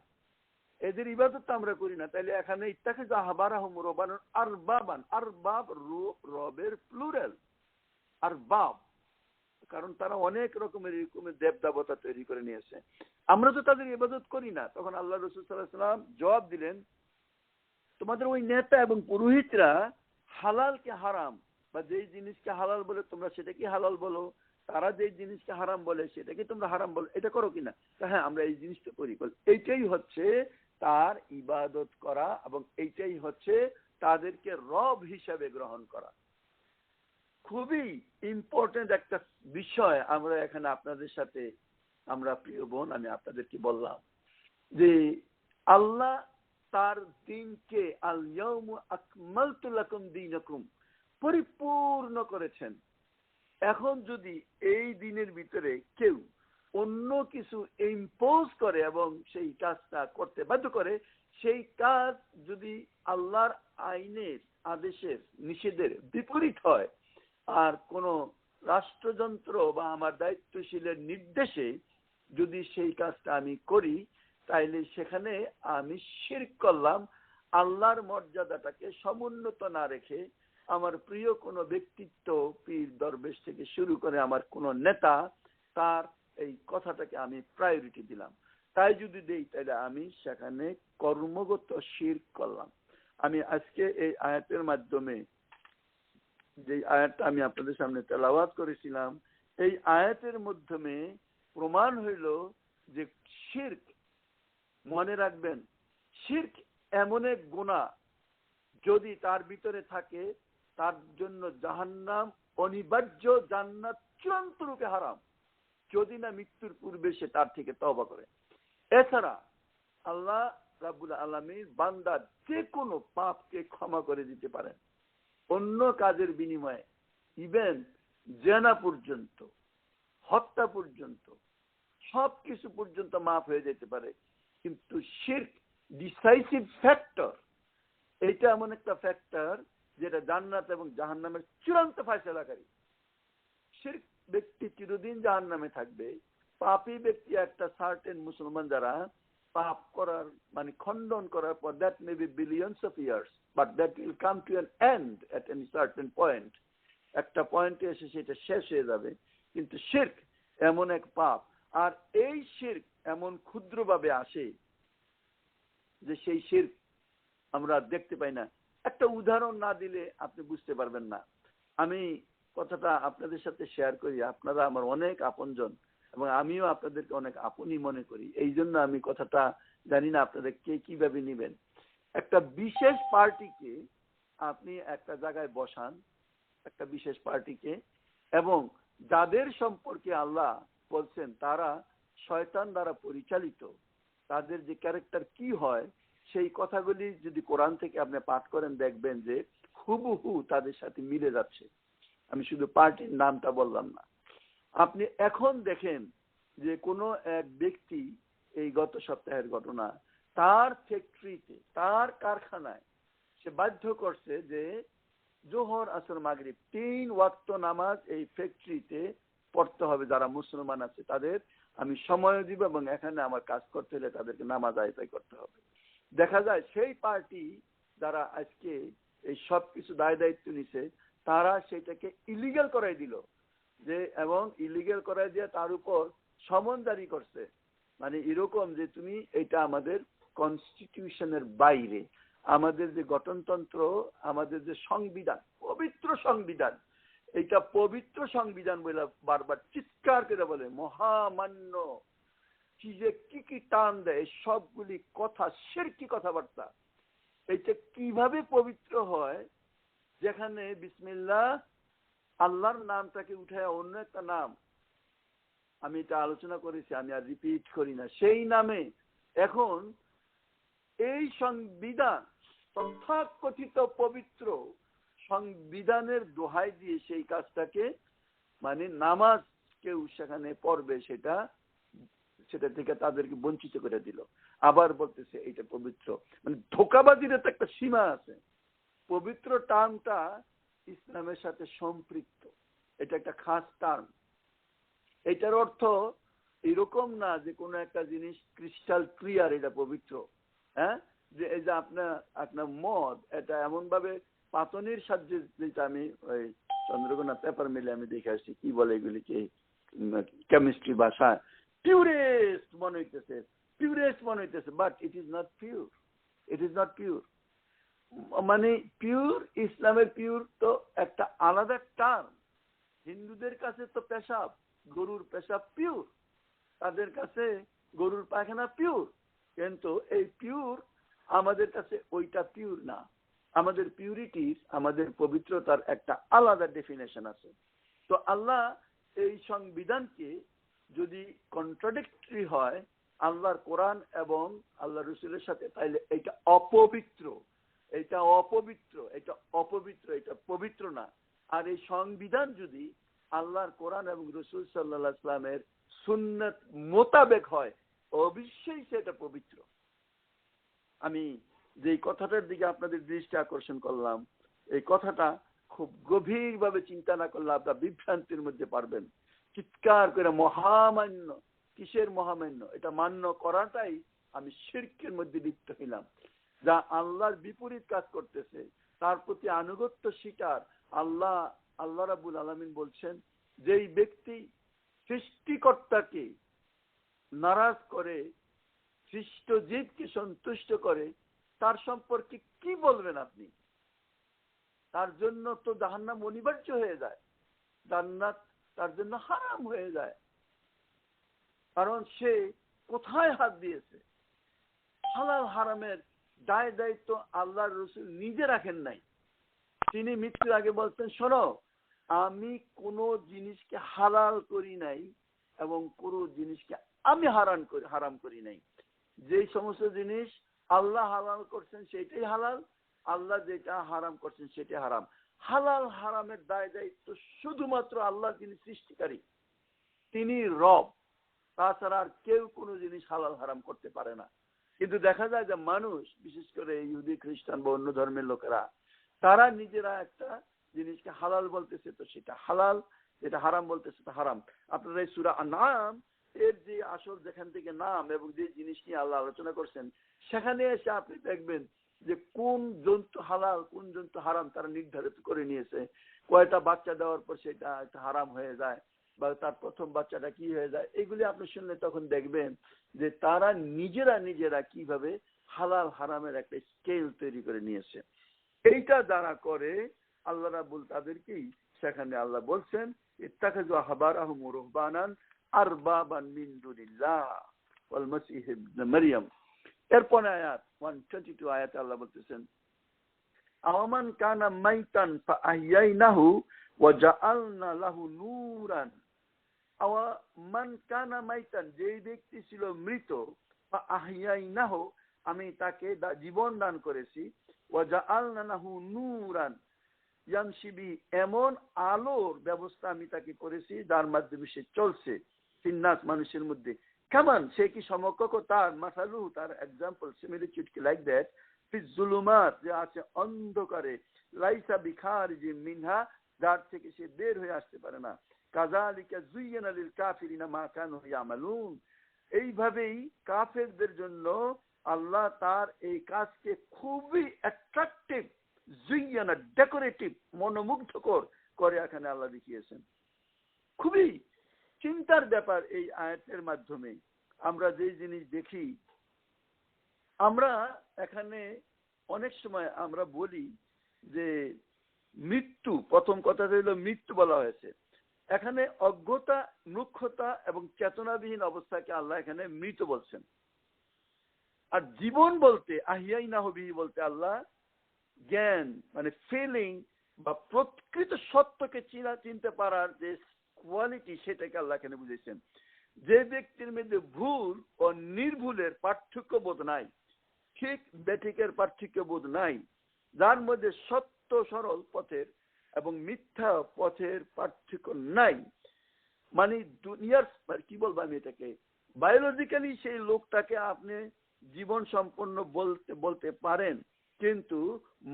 এদের ইবাদত তো আমরা করি না, তাহলে এখানে ইত্তাখিযু আহবারাহুম রুহবানান আরবাবান, আরবাব রবের প্লুরাল, আরবাব, কারণ তারা অনেক রকমের এরকমের দেব দেবতা তৈরি করে নিয়েছে, আমরা তো তাদের ইবাদত করি না। তখন আল্লাহ রাসূল সাল্লাল্লাহু আলাইহি ওয়াসাল্লাম জবাব দিলেন, তোমাদের ওই নেতা এবং পুরোহিতরা হালালকে হারাম বা যেই জিনিসকে হালাল বলে তোমরা সেটাকে হালাল বলো, তারা যেই জিনিসকে হারাম বলে সেটাকে তোমরা হারাম বলো, এটা করো কিনা? হ্যাঁ, আমরা এই জিনিসটা করি। এইটাই হচ্ছে তার ইবাদত করা এবং এইটাই হচ্ছে তাদেরকে রব হিসাবে গ্রহণ করা। খুবই ইম্পর্টেন্ট একটা বিষয় আমরা এখানে আপনাদের সাথে, আমরা প্রিয় বোন, আমি আপনাদেরকে বললাম যে আল্লাহ তার দিনকে আল ইয়াউমু আকমালতু লাকুম দীনাকুম পরিপূর্ণ করেছেন। এখন যদি এই দিনের ভিতরে কেউ অন্য কিছু ইম্পোজ করে এবং সেই কাজটা করতে বাধ্য করে, সেই কাজ যদি আল্লাহর আইনের আদেশের নিষেধের বিপরীত হয় আর কোনো রাষ্ট্রযন্ত্র বা আমার দায়িত্বশীলের নির্দেশে যদি সেই কাজটা আমি করি, তাইলে সেখানে আমি শিরক করলাম। আল্লাহর মর্যাদাটাকে সমুন্নত না রেখে আমার প্রিয় কোনো ব্যক্তিত্ব, পীর দরবেশ থেকে শুরু করে আমার কোনো নেতা, তার এই কথাটাকে আমি প্রায়োরিটি দিলাম। তাই যদি দেই তাহলে আমি সেখানে কর্মগত শিরক করলাম। আমি আজকে এই আয়াতের মাধ্যমে যে আয়াতটা আমি আপনাদের সামনে তেলাওয়াত করেছিলাম, এই আয়াতের মাধ্যমে প্রমাণ হইল যে শিরক, মনে রাখবেন, শিরক এমন এক গুনাহ যদি তার ভিতরে থাকে তার জন্য জাহান্নাম অনিবার্য, জান্নাত চূড়ান্ত রূপে হারাম, যদি না মৃত্যুর পূর্বে সে তার থেকে তওবা করে। এছাড়া আল্লাহ রাব্বুল আলামিন বান্দার যে কোনো পাপকে ক্ষমা করে দিতে পারেন অন্য কাজের বিনিময়ে, ইভেন জেনা পর্যন্ত, হত্যা পর্যন্ত, সবকিছু পর্যন্ত মাফ হয়ে যেতে পারে। কিন্তু শিরক ডিসাইসিভ ফ্যাক্টর, এটা এমন একটা ফ্যাক্টর যেটা জান্নাত এবং জাহান্নামের চূড়ান্ত ফয়সালাকারী। শিরক ব্যক্তি চিরদিন জাহান্নামে থাকবে। পাপী ব্যক্তি একটা সার্টেন মুসলমান যারা পাপ করার মানে খণ্ডন করার পর, that may be billions of years, but that will come to an end at any certain point. একটা পয়েন্টে এসে সেটা শেষ হয়ে যাবে। কিন্তু শিরক এমন এক পাপ, আর এই শিরক এমন ক্ষুদ্রভাবে আসে যে সেই শিরক আমরা দেখতে পাই না। একটা উদাহরণ না দিলে আপনি বুঝতে পারবেন না। আমি কথাটা আপনাদের সাথে শেয়ার করি। আপনারা আমার অনেক আপনজন এবং আমিও আপনাদেরকে অনেক আপনই মনে করি। এই জন্য আমি কথাটা জানি না আপনাদের কে কিভাবে নিবেন। একটা বিশেষ পার্টিকে আপনি একটা জায়গায় বসান, একটা বিশেষ পার্টিকে, এবং যাদের সম্পর্কে আল্লাহ বলছেন তারা শয়তান দ্বারা পরিচালিত, তাদের যে ক্যারেক্টার কি হয়, সেই কথাগুলি যদি কোরআন থেকে আপনি পাঠ করেন দেখবেন যে হুবহু তাদের সাথে মিলে যাচ্ছে। আমি শুধু পার্টির নামটা বললাম না। আপনি এখন দেখেন যে কোনো এক ব্যক্তি, এই গত সপ্তাহের ঘটনা, তার ফ্যাক্টরিতে, তার কারখানায় সে বাধ্য করছে যে জোহর আসর মাগরিব 3 ওয়াক্ত নামাজ এই ফ্যাক্টরিতে পড়তে হবে। যারা মুসলমান আছে তাদের আমি সময় দিব এবং এখানে আমার কাজ করতে হলে তাদেরকে নামাজ আদায় করতে হবে। দেখা যায় সেই পার্টি যারা আজকে এই সব কিছু দায় দায়িত্ব নিছে, তারা সেটাকে ইলিগাল করাই দিল, যে এবং ইলিগাল করাই দিয়ে তার উপর সমন জারি করছে। মানে এরকম যে তুমি এটা আমাদের কনস্টিটিউশনের বাইরে, আমাদের যে গঠনতন্ত্র, আমাদের যে সংবিধান, পবিত্র সংবিধান, এটা পবিত্র সংবিধান বলে বারবার চিৎকার করে বলে, মহামান্য কি যে কি কি টান দেয়, সবগুলি কথা শিরকি কথাবার্তা। এটা কিভাবে পবিত্র হয় যেখানে বিসমিল্লাহ আল্লাহর নামটাকে উঠায় অন্য একটা নাম, আমি এটা আলোচনা করেছি, আমি আর রিপিট করি না, সেই নামে এখন এই সংবিধান, তথাকথিত পবিত্র সংবিধানের দোহাই দিয়ে সেই কাজটাকে, মানে নামাজ কেউ সেখানে পড়বে সেটা থেকে তাদেরকে বঞ্চিত করে দিল। আবার বলতেছে এটা পবিত্র। মানে ধোঁকাবাজির তো একটা সীমা আছে। পবিত্র টার্মটা ইসলামের সাথে সম্পৃক্ত, এটা একটা খাস টার্ম। এটার অর্থ এরকম না যে কোনো একটা জিনিস ক্রিস্টাল ক্লিয়ার এটা পবিত্র। হ্যাঁ, যে এই যে আপনার মদ, এটা এমন ভাবে পাতনির সাহায্যে, যেটা আমি ওই চন্দ্রকোনা পেপার মিলে আমি দেখে আসছি, কি বলে এগুলিকে কেমিস্ট্রি ভাষায়, পিউরেস্ট মনে হইতেছে, but it is not pure, it is not pure. মানে পিওর, ইসলামের পিওর তো একটা আলাদা টার্ম। হিন্দুদের কাছে তো পেশাব, গরুর পেশাব পিওর, তাদের কাছে গরুর পায়খানা পিওর, কিন্তু এই পিওর আমাদের কাছে ওইটা পিওর না। আমাদের পিউরিটির, আমাদের পবিত্রতার একটা আলাদা ডেফিনেশন আছে। তো আল্লাহ এই সংবিধানকে যদি কন্ট্রাডিক্টরি হয় আল্লাহর কোরআন এবং আল্লাহ রসুলের সাথে, তাইলে এটা অপবিত্র, এটা অপবিত্র, এটা অপবিত্র, এটা পবিত্র না। আর এই সংবিধান যদি আল্লাহর কোরআন এবং রসুল সাল্লাল্লাহু আলাইহি ওয়াসাল্লামের সুন্নাত মোতাবেক হয়, অবশ্যই সেটা পবিত্র। আমি যে কথাটার দিকে আপনাদের দৃষ্টি আকর্ষণ করলাম, এই কথাটা খুব গভীরভাবে চিন্তা না করলে আপনারা বিভ্রান্তির মধ্যে পারবেন। চিৎকার করে মহামান্য, কিসের মহামান্য? এটা মান্য করাটাই আমি শিরকের মধ্যে লিপ্ত হইলাম। যা আল্লাহর বিপরীত কাজ করতেছে তার প্রতি আনুগত্য স্বীকার। আল্লাহ রাব্বুল আলামিন বলছেন, যেই ব্যক্তি সৃষ্টিকর্তাকে নারাজ করে, সৃষ্ট জীবকে সন্তুষ্ট করে, তার সম্পর্কে কি বলবেন আপনি? তার জন্য তো জাহান্নাম অনিবার্য হয়ে যায়, জান্নাত তার জন্য হারাম হয়ে যায়। কারণ সে কোথায় হাত দিয়েছে? হালাল হারামের দায় দায়িত্ব আল্লাহর রাসূল নিজে রাখেন নাই। তিনি মৃত্যুর আগে বলতেন, শোনো, আমি কোনো জিনিসকে হালাল করি নাই এবং কোনো জিনিসকে আমি হারাম করি নাই। যে সমস্ত জিনিস আল্লাহ হালাল করছেন সেটাই হালাল, আল্লাহ যেটা হারাম করছেন সেটাই হারাম। হালাল হারামের দায় দায়িত্ব শুধুমাত্র আল্লাহ, যিনি সৃষ্টিকারী, তিনি রব। তাছাড়া আর কেউ কোনো জিনিস হালাল হারাম করতে পারে না। কিন্তু দেখা যায় যে মানুষ, বিশেষ করে ইহুদি খ্রিস্টান বা অন্য ধর্মের লোকেরা, তারা নিজেরা একটা জিনিসকে হালাল বলতেছে তো সেটা হালাল, যেটা হারাম বলতেছে তো হারাম। আপনারা এই সূরা আন-নাম এর যে আসল, যেখান থেকে নাম এবং যে জিনিস নিয়ে আল্লাহ আলোচনা করছেন, সেখানে এসে আপনি দেখবেন যে কোন জন্তু হালাল কোন জন্তু হারাম তারা নির্ধারিত করে নিয়েছে। কয়টা বাচ্চা দেওয়ার পর সেটা একটা হারাম হয়ে যায়, বা তার প্রথম বাচ্চাটা কি হয়ে যায়, এগুলি আপনি শুনলে তখন দেখবেন যে তারা নিজেরা কিভাবে হালাল হারামের একটা স্কেল তৈরি করে নিয়েছে। এইটা যারা করে আল্লাহ রাব্বুল তাদেরকেই সেখানে আল্লাহ বলছেন, ইত্তাখাযু আহবারাহুম ওয়া রুহবানান আরবাবান মিন দুনিল্লাহ ওয়াল মাসীহ ইবনে মারইয়াম। এরপর আয়াত 122 আয়াতে আল্লাহ বলতেছেন, আওয়ামান কানা মাইতান ফাআহইয়াইনাহু ওয়া জাআলনা লাহু নূরান। আওয়ামান কানা মাইতান, যে ব্যক্তি ছিল মৃত, ফাআহইয়াইনাহু, আমি তাকে জীবন দান করেছি, ওয়া জাআলনা লাহু নূরান ইয়ামশি বিহি, এমন আলোর ব্যবস্থা আমি তাকে করেছি যার মাধ্যমে সে চলছে, ফিন্নাস, মানুষের মধ্যে। কেমন? সে কি সমকক্ষ? তার মাসালু, তার এক্সাম্পল, সিমিলিটিউড লাইক দ্যাট, ফি যুলুমাত, যে আছে অন্ধকারে, লাইসা বিখারিজিন মিনহা, যার থেকে সে বের হয়ে আসতে পারে না। কাযালিকা যুয়্যিনা লিল কাফিরিনা মা কানু ইয়ামালুন, এইভাবেই কাফেরদের জন্য আল্লাহ তার এই কাজকে খুবই অ্যাট্রাকটিভ, যুয়্যিনা, ডেকোরেটিভ, মনোমুগ্ধকর করে এখানে আল্লাহ দেখিয়েছেন। খুবই চিন্তার ব্যাপার এই আয়াতের মাধ্যমে আমরা যে জিনিস দেখি, আমরা এখানে অনেক সময় আমরা বলি যে মৃত্যু, প্রথম কথা হলো মৃত্যু বলা হয়েছে। এখানে অজ্ঞতা, মূর্খতা এবং চেতনাবিহীন অবস্থাকে আল্লাহ এখানে মৃত বলছেন। আর জীবন বলতে, আহিয়াইনাহু বিহি বলতে আল্লাহ জ্ঞান, মানে ফিলিং বা প্রকৃত সত্যকে চিনতে পারার যে কোয়ালিটি, সেটাকে আল্লাহ এখানে বুঝেছেন। যে ব্যক্তির মধ্যে ভুল ও নির্ভুলের পার্থক্য বোধ নাই, ঠিক বেঠিকের পার্থক্য বোধ নাই, যার মধ্যে সত্য সরল পথের এবং মিথ্যা পথের পার্থক্য নাই, মানে দুনিয়ার কি বলবো আমি এটাকে, বায়োলজিক্যালি সেই লোকটাকে আপনি জীবন সম্পন্ন বলতে পারেন, কিন্তু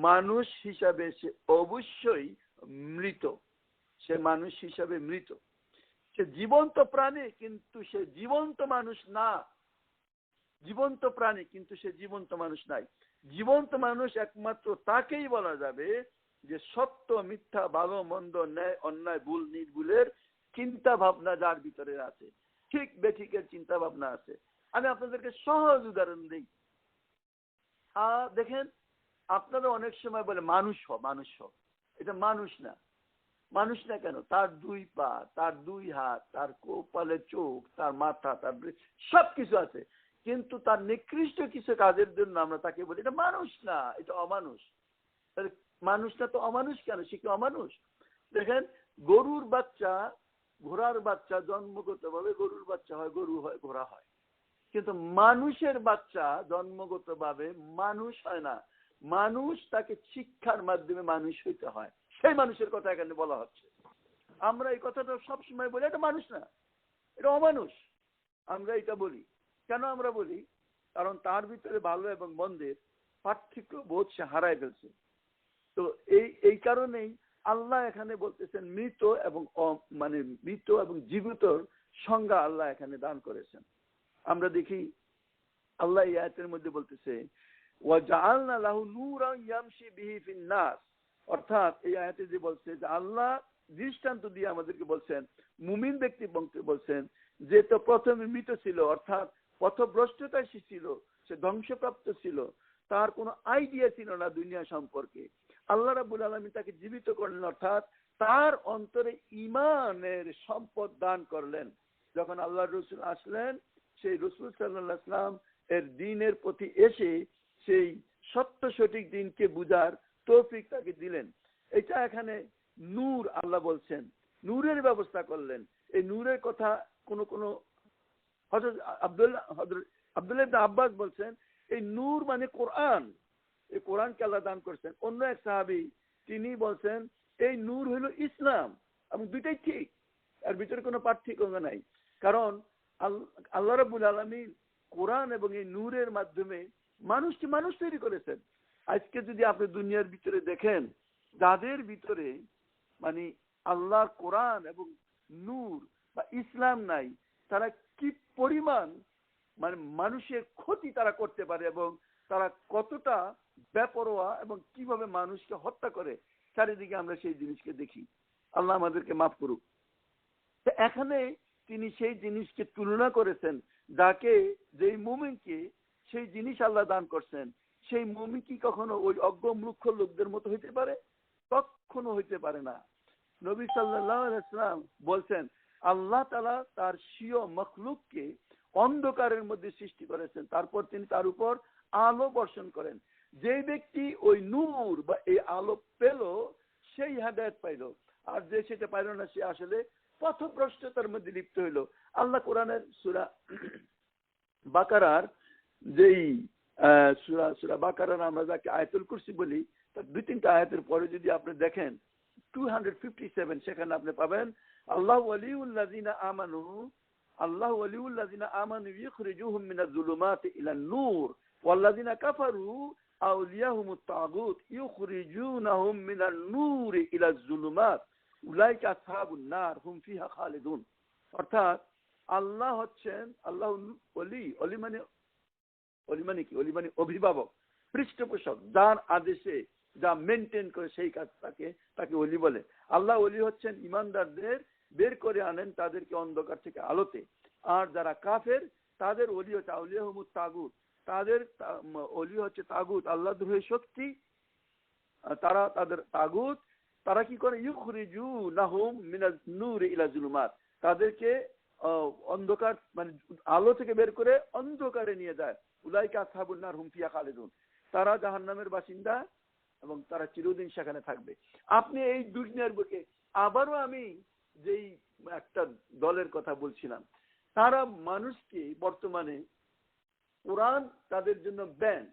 মানুষ হিসাবে সে অবশ্যই মৃত। সে মানুষ হিসাবে মৃত। সে জীবন্ত প্রাণী কিন্তু সে জীবন্ত মানুষ না। জীবন্ত প্রাণী কিন্তু সে জীবন্ত মানুষ নাই। জীবন্ত মানুষ একমাত্র তাকেই বলা যাবে যে সত্য মিথ্যা, ভালো মন্দ, ন্যায় অন্যায়, ভুল নির্ভুলের চিন্তা ভাবনা যার ভিতরে আছে, ঠিক বেঠিকের চিন্তা ভাবনা আছে। আমি আপনাদেরকে সহজ উদাহরণ দিই। দেখেন, আপনারা অনেক সময় বলে মানুষ মানুষ এটা মানুষ না। মানুষ না কেন? তার দুই পা, তার দুই হাত, তার কপালে চোখ, তার মাথা, তার সবকিছু আছে, কিন্তু তার নিকৃষ্ট কিছু কাজের জন্য আমরা তাকে বলি এটা মানুষ না, এটা অমানুষ। তাহলে মানুষটা তো অমানুষ কেন? সে কি অমানুষ? দেখেন, গরুর বাচ্চা, ঘোড়ার বাচ্চা জন্মগত ভাবে গরুর বাচ্চা হয়, গরু হয়, ঘোড়া হয়, কিন্তু মানুষের বাচ্চা জন্মগত ভাবে মানুষ হয় না। মানুষ তাকে শিক্ষার মাধ্যমে মানুষ হইতে হয়, সেই মানুষের কথা এখানে বলা হচ্ছে। আমরা এই কথাটা সবসময় বলি এটা মানুষ না, এটা অমানুষ। আমরা এটা বলি কেন? আমরা বলি কারণ তার ভিতরে ভালো এবং মন্দের পার্থক্য বোধ সে হারায় ফেলছে। তো এই কারণেই আল্লাহ এখানে বলতেছেন মৃত এবং মানে মৃত এবং জীবিতর সংজ্ঞা আল্লাহ এখানে দান করেছেন। আমরা দেখি আল্লাহ এই আয়াতের মধ্যে বলতেছে ওয়াজআলনা লাহু নূরান ইয়ামশি বিহি ফিন নাস, অর্থাৎ এই আয়াতে যে বলছে যে আল্লাহ দৃষ্টান্ত দিয়ে আমাদেরকে বলছেন, মুমিন ব্যক্তি বলছেন যে তো প্রথমে মৃত ছিল, অর্থাৎ পথভ্রষ্টতায় সে ছিল, সে ধ্বংসপ্রাপ্ত ছিল, তার কোনো আইডিয়া ছিল না দুনিয়া সম্পর্কে। আল্লাহ রাব্বুল আলামিন তাকে জীবিত করলেন, অর্থাৎ তার অন্তরে ঈমানের সম্পদ দান করলেন। যখন আল্লাহর রাসূল আসলেন, সেই রাসূল সাল্লাল্লাহু আলাইহি ওয়াসাল্লাম এর দ্বীনের প্রতি এসে সেই সত্য সঠিক দ্বীনকে বুঝার তৌফিক তাকে দিলেন। এটা এখানে নূর আল্লাহ বলছেন, নূরের ব্যবস্থা করলেন। এই নূরের কথা কোন হযরত আব্দুল্লাহ ইবনে আব্বাস বলছেন এই নূর মানে কোরআন, এই কোরআনকে আল্লাহ দান করছেন। অন্য এক সাহাবী তিনি বলছেন এই নূর হলো ইসলাম, এবং দুইটাই ঠিক, এর ভিতরে কোনো পার্থক্য নাই। কারণ আল্লাহ রাব্বুল আলামিন কোরআন এবং এই নূরের মাধ্যমে মানুষকে মানুষ তৈরি করেছেন। আজকে যদি আপনি দুনিয়ার ভিতরে দেখেন, যাদের ভিতরে মানে আল্লাহর কোরআন এবং নূর বা ইসলাম নাই, তারা কি পরিমাণ মানে মানুষের ক্ষতি তারা করতে পারে, এবং তারা কতটা বেপরোয়া এবং কিভাবে মানুষকে হত্যা করে, চারিদিকে আমরা সেই জিনিসকে দেখি। আল্লাহ আমাদেরকে মাফ করুক। এখানে তিনি সেই জিনিসকে তুলনা করেছেন, যাকে যেই মুমিনকে সেই জিনিস আল্লাহ দান করছেন, সেই মুমিন কি কখনো ওই অজ্ঞ মূর্খ লোকদের মতো হইতে পারে? কখনো হইতে পারে না। নবী সাল্লাল্লাহু আলাইহি ওয়াসাল্লাম বলছেন আল্লাহ তাআলা তার স্বীয় মখলুককে অন্ধকারের মধ্যে সৃষ্টি করেছেন, তারপর তিনি তার উপর আলো বর্ষণ করেন। যে ব্যক্তি ওই নূর বা এই আলো পেল, সেই হেদায়েত পাইল, আর যে সেটা পাইল না, সে আসলে পথভ্রষ্টতার মধ্যে লিপ্ত হইল। আল্লাহ কোরআনের সূরা বাকারার যেই সূরা বাকারার আমরা যাকে আয়াতুল কুরসি বলি, তার দুই তিনটা আয়াতের পরে যদি আপনি দেখেন 257, সেখানে আপনি পাবেন আল্লাহু ওয়ালিউল্লাযিনা আমানু, আল্লাহু ওয়ালিউল্লাযিনা আমানু ইখরিজুহুম মিনাজ যুলুমাতি ইলান নূর ওয়াল্লাযিনা কাফারু আউলিয়াহুমুত তাগুত ইখরিজুনাহুম মিনান নূরি ইলাজ যুলুমাত উলাইকা আসহাবুন নার হুম ফিহা খালিদুন। অর্থাৎ আল্লাহ হচ্ছেন আল্লাহ ওলি। ওলি মানে কি? ওলি মানে অভিভাবক, পৃষ্ঠপোষক, যার আদেশে যা মেনটেন করে সেই কাজ তাকে ওলি বলে। আল্লাহ ওলি হচ্ছেন ইমানদারদের বের করে আনেন তাদেরকে অন্ধকার থেকে আলোতে। আর যারা কাফের তাদের ওলি হচ্ছে আউলিয়াহুমুত তাগুত, তাদের ওলি হচ্ছে তাগুত, আল্লাহদ্রোহী শক্তি। তারা তাদের তাগুত, তারা কি করে? ইউখরিজুনাহুম মিনাজ নূরি ইলা যুলুমাত, তাদেরকে অন্ধকার মানে আলো থেকে বের করে অন্ধকারে নিয়ে যায়। উলাইকা আসহাবুন নার হুম ফিহা খালিদুন, তারা জাহান্নামের বাসিন্দা এবং তারা চিরদিন সেখানে থাকবে। আপনি এই দুনিয়ার বুকে আবারও আমি যেই একটা দলের কথা বলছিলাম, তারা মানুষকে বর্তমানে কোরআন তাদের জন্য ব্যান।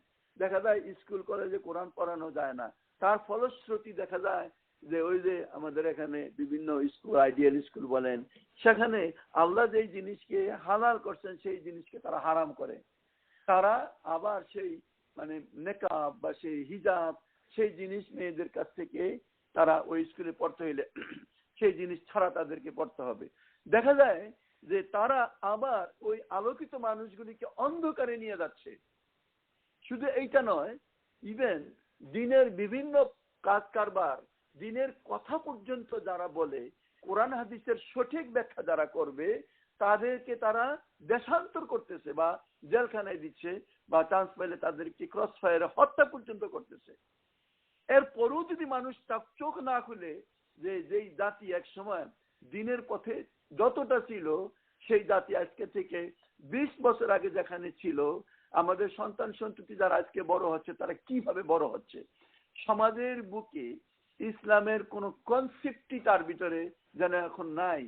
দেখা যায় স্কুল কলেজে কোরআন পড়ানো যায় না, তার ফলশ্রুতি দেখা যায় যে ওই যে আমাদের এখানে বিভিন্ন স্কুল, আইডিয়াল স্কুল বলেন, সেখানে আল্লাহ যেই জিনিসকে হালাল করছেন সেই জিনিসকে তারা হারাম করে। তারা আবার সেই মানে নেকাব বা সেই হিজাব, সেই জিনিস মেয়েদের কাছ থেকে তারা ওই স্কুলে পড়তে হইলে সেই জিনিস ছাড়া তাদেরকে পড়তে হবে। দেখা যায় যে তারা আবার ওই আলোকিত মানুষগুলিকে অন্ধকারে নিয়ে যাচ্ছে। শুধু এইটা নয়, ইভেন দিনের বিভিন্ন কাজ কারবার, দিনের কথা পর্যন্ত যারা বলে, কোরআন হাদিসের সঠিক ব্যাখ্যা যারা করবে, তাদেরকে তারা দেশান্তর করতেছে বা জেলখানায় দিচ্ছে বা চান্স পেলে তাদেরকে ক্রস ফায়ারে হত্যা পর্যন্ত করতেছে। এরপরও যদি মানুষ তার চোখ না খুলে যে যেই জাতি এক সময় দিনের পথে যতটা ছিল সেই জাতি আজকে থেকে 20 বছর আগে যেখানে ছিল, আমাদের সন্তান সন্ততি যারা আজকে বড় হচ্ছে তারা কিভাবে বড় হচ্ছে, সমাজের বুকে ইসলামের কোন কনসেপ্টই তার ভিতরে যেন এখন নাই।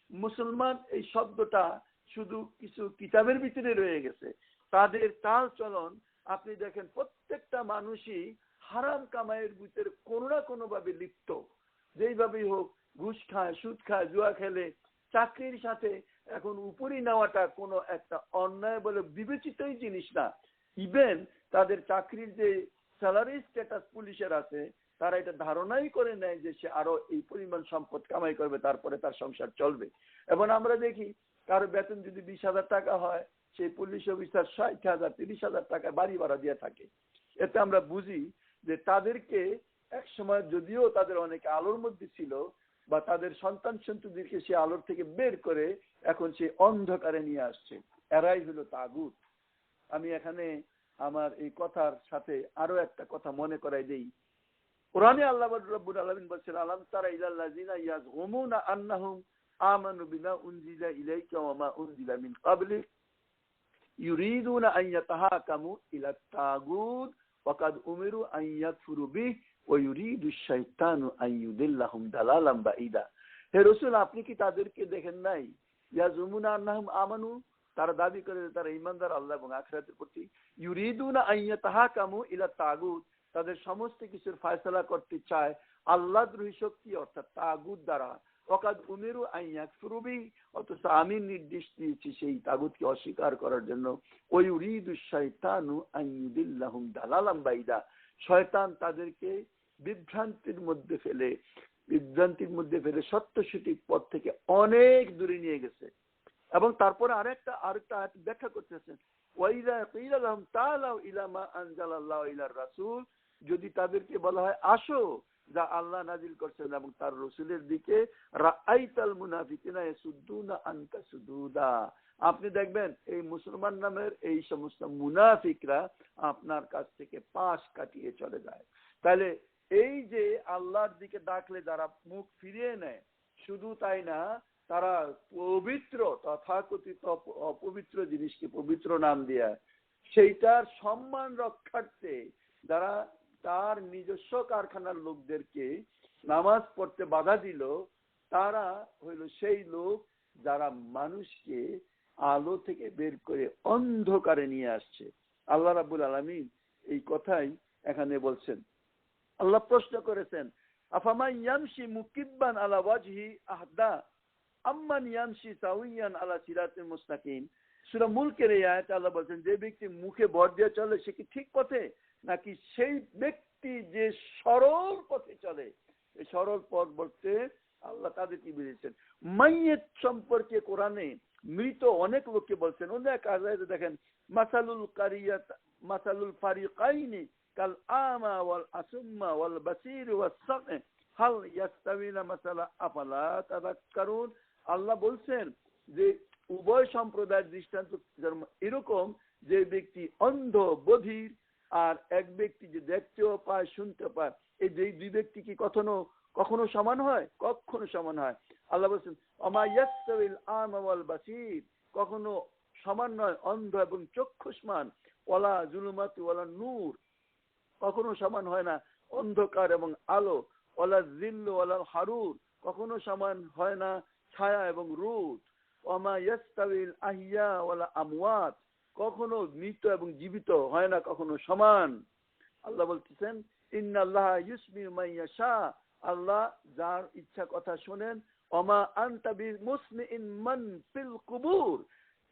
মুসলমান এই শব্দটা শুধু কিছু কিতাবের ভিতরে রয়ে গেছে। তাদের চাল চলন আপনি দেখেন, প্রত্যেকটা মানুষই হারাম কামাইয়ের ভিতরে কোনো না কোনো ভাবে লিপ্ত। যেইভাবেই হোক, ঘুষ খায়, সুদ খায়, জুয়া খেলে, চাকরির সাথে এখন উপরি নেওয়াটা কোনো একটা অন্যায় বলে বিবেচিতই জিনিস না। ইভেন তাদের চাকরির যে স্যালারি স্ট্যাটাস পুলিশের আছে, তারা এটা ধারণাই করে নেয় যে সে আরো এই পরিমাণ সম্পদ কামাই করবে, তারপরে তার সংসার চলবে। এবং আমরা দেখি কারো বেতন যদি 20,000 টাকা হয়, সেই পুলিশ অফিসার 60,000 30,000 টাকা বাড়ি ভাড়া দিয়ে থাকে। এতে আমরা বুঝি যে তাদেরকে এক সময় যদিও তাদের অনেক আলোর মধ্যে ছিল, বা তাদের সন্তান সন্ততিদেরকে সে আলোর থেকে বের করে এখন সে অন্ধকারে নিয়ে আসছে। এরাই হলো তাগুত। আমি এখানে আমার এই কথার সাথে আরো একটা কথা মনে করাই দেই। কোরআনে আল্লাহ রাব্বুল আলামিন বলেছেন, আলাম তারা ইলাল্লাযিনা ইয়াজউমুনা আন্নাহুম আমানু বিমা উনজিলা ইলাইকা ওয়া মা উনজিলা মিন ক্বাবলিক ইউরিদুনা আন ইয়াতাহাকামু ইলাত তাগুত ওয়া কাদ উমিরু আন ইয়াকফুরু বিহি ওয়া ইউরিদু শাইতানু আন ইউদিল্লাহুম দালালাম বাঈদা। হে রাসূল, আপনি কি তাদেরকে দেখেন নাই? ইয়াজউমুনা আন্নাহুম আমানু, তারা দাবি করে যে তারা ঈমানদার আল্লাহ এবং আখিরাতের প্রতি। ইউরিদুনা আন ইয়াতাহাকামু ইলাত তাগুত, তাদের সমস্ত কিছুর ফয়সালা করতে চায় আল্লাহদ্রোহী শক্তি অর্থাৎ তাগুত দ্বারা। ওয়াকাদ উমিরু আন ইয়াকফুরু বিহি, অথচ আমি নির্দেশ দিয়েছি সেই তাগুতকে অস্বীকার করার জন্য। ওয়া ইউরিদু শাইতানু আন ইউদিল্লাহুম দালালাম বাঈদা, শয়তান তাদেরকে বিভ্রান্তির মধ্যে ফেলে সত্য সঠিক পথ থেকে অনেক দূরে নিয়ে গেছে। এবং তারপরে আরেকটা আয়াত ব্যাখ্যা করতেছেন, ওয়াইযা কিলা লাহুম তাআলাউ ইলা মা আনজালাল্লাহু ইলার রাসূল, যদি তাদেরকে বলা হয় আসো যা আল্লাহ নাজিল করছেন এবং তার রাসূলের দিকে, রাআইতাল মুনাফিকিনা ইয়াসুদ্দুনা আনকা সুদুদা, আপনি দেখবেন এই মুসলমান নামের এই সমস্ত মুনাফিকরা আপনার কাছ থেকে পাশ কাটিয়ে চলে যায়। তাহলে এই যে আল্লাহর দিকে ডাকলে যারা মুখ ফিরিয়ে নেয়, শুধু তাই না, তারা পবিত্র তথাকথিত অপবিত্র জিনিসকে পবিত্র নাম দেয়া, সেইটার সম্মান রক্ষার্থে যারা তার নিজস্ব কারখানার লোকদেরকে নামাজ পড়তে বাধা দিল, তারা হইল সেই লোক যারা মানুষকে আলো থেকে বের করে অন্ধকারে নিয়ে আসছে। আল্লাহ রাব্বুল আলামিন এই কথাই এখানে বলছেন। আল্লাহ প্রশ্ন করেছেন, আফামান ইয়ামশি মুকিব্বান আলা ওয়াজহি আহদা আম্মান ইয়ামশি সাউইয়ান আলা সিরাতিল মুস্তাকিম। সূরা মুলকের এই আয়াতে আল্লাহ বলছেন, যে ব্যক্তি মুখে ভর দিয়ে চলে সে কি ঠিক পথে, নাকি সেই ব্যক্তি যে সরল পথে চলে। এই সরল পথ বলতে আল্লাহ তাদের কি বুঝেছেন? মাইয়েত সম্পর্কে কোরআনে মৃত অনেক লোককে বলছেন। অনেক আয়াতে দেখেন, মাসালুল ফারিকাইনি কাল আমা ওয়াল আসুম্মা ওয়াল বাসীর ওয়াস সামি হাল ইয়াস্তাবিনা মাসালা আফালা তাযাক্কারুন। আল্লাহ বলছেন যে উভয় সম্প্রদায়ের দৃষ্টান্ত এরকম, যে ব্যক্তি অন্ধ বধির আর এক ব্যক্তি যে দেখতেও পায় শুনতে পায়, এই দুই ব্যক্তি কি কখনো সমান হয়? কখনো সমান হয়। আল্লাহ বলছেন, আমা ইয়াস্তাবিল আমা ওয়াল বাসীর, কখনো সমান নয় অন্ধ এবং চক্ষুষ্মান, ওয়ালা জুলুমাতু ওয়ালা নূর, কখনো সমান হয় না অন্ধকার এবং আলো, ওয়ালা জিল্লু ওয়ালা হারুর, কখনো সমান হয় না ছায়া এবং রোদ, ওয়ামা ইয়াস্তাবিল আহিয়া ওয়ালা আমওয়াত, কখনো মৃত এবং জীবিত হয় না কখনো সমান। আল্লাহ বলতেছেন, ইন্নাল্লাহা ইউসমিউ মান ইয়াশা, আল্লাহ যার ইচ্ছা কথা শোনেন। ওমা আনতা বিমুসমিইন মান ফিল কুবুর,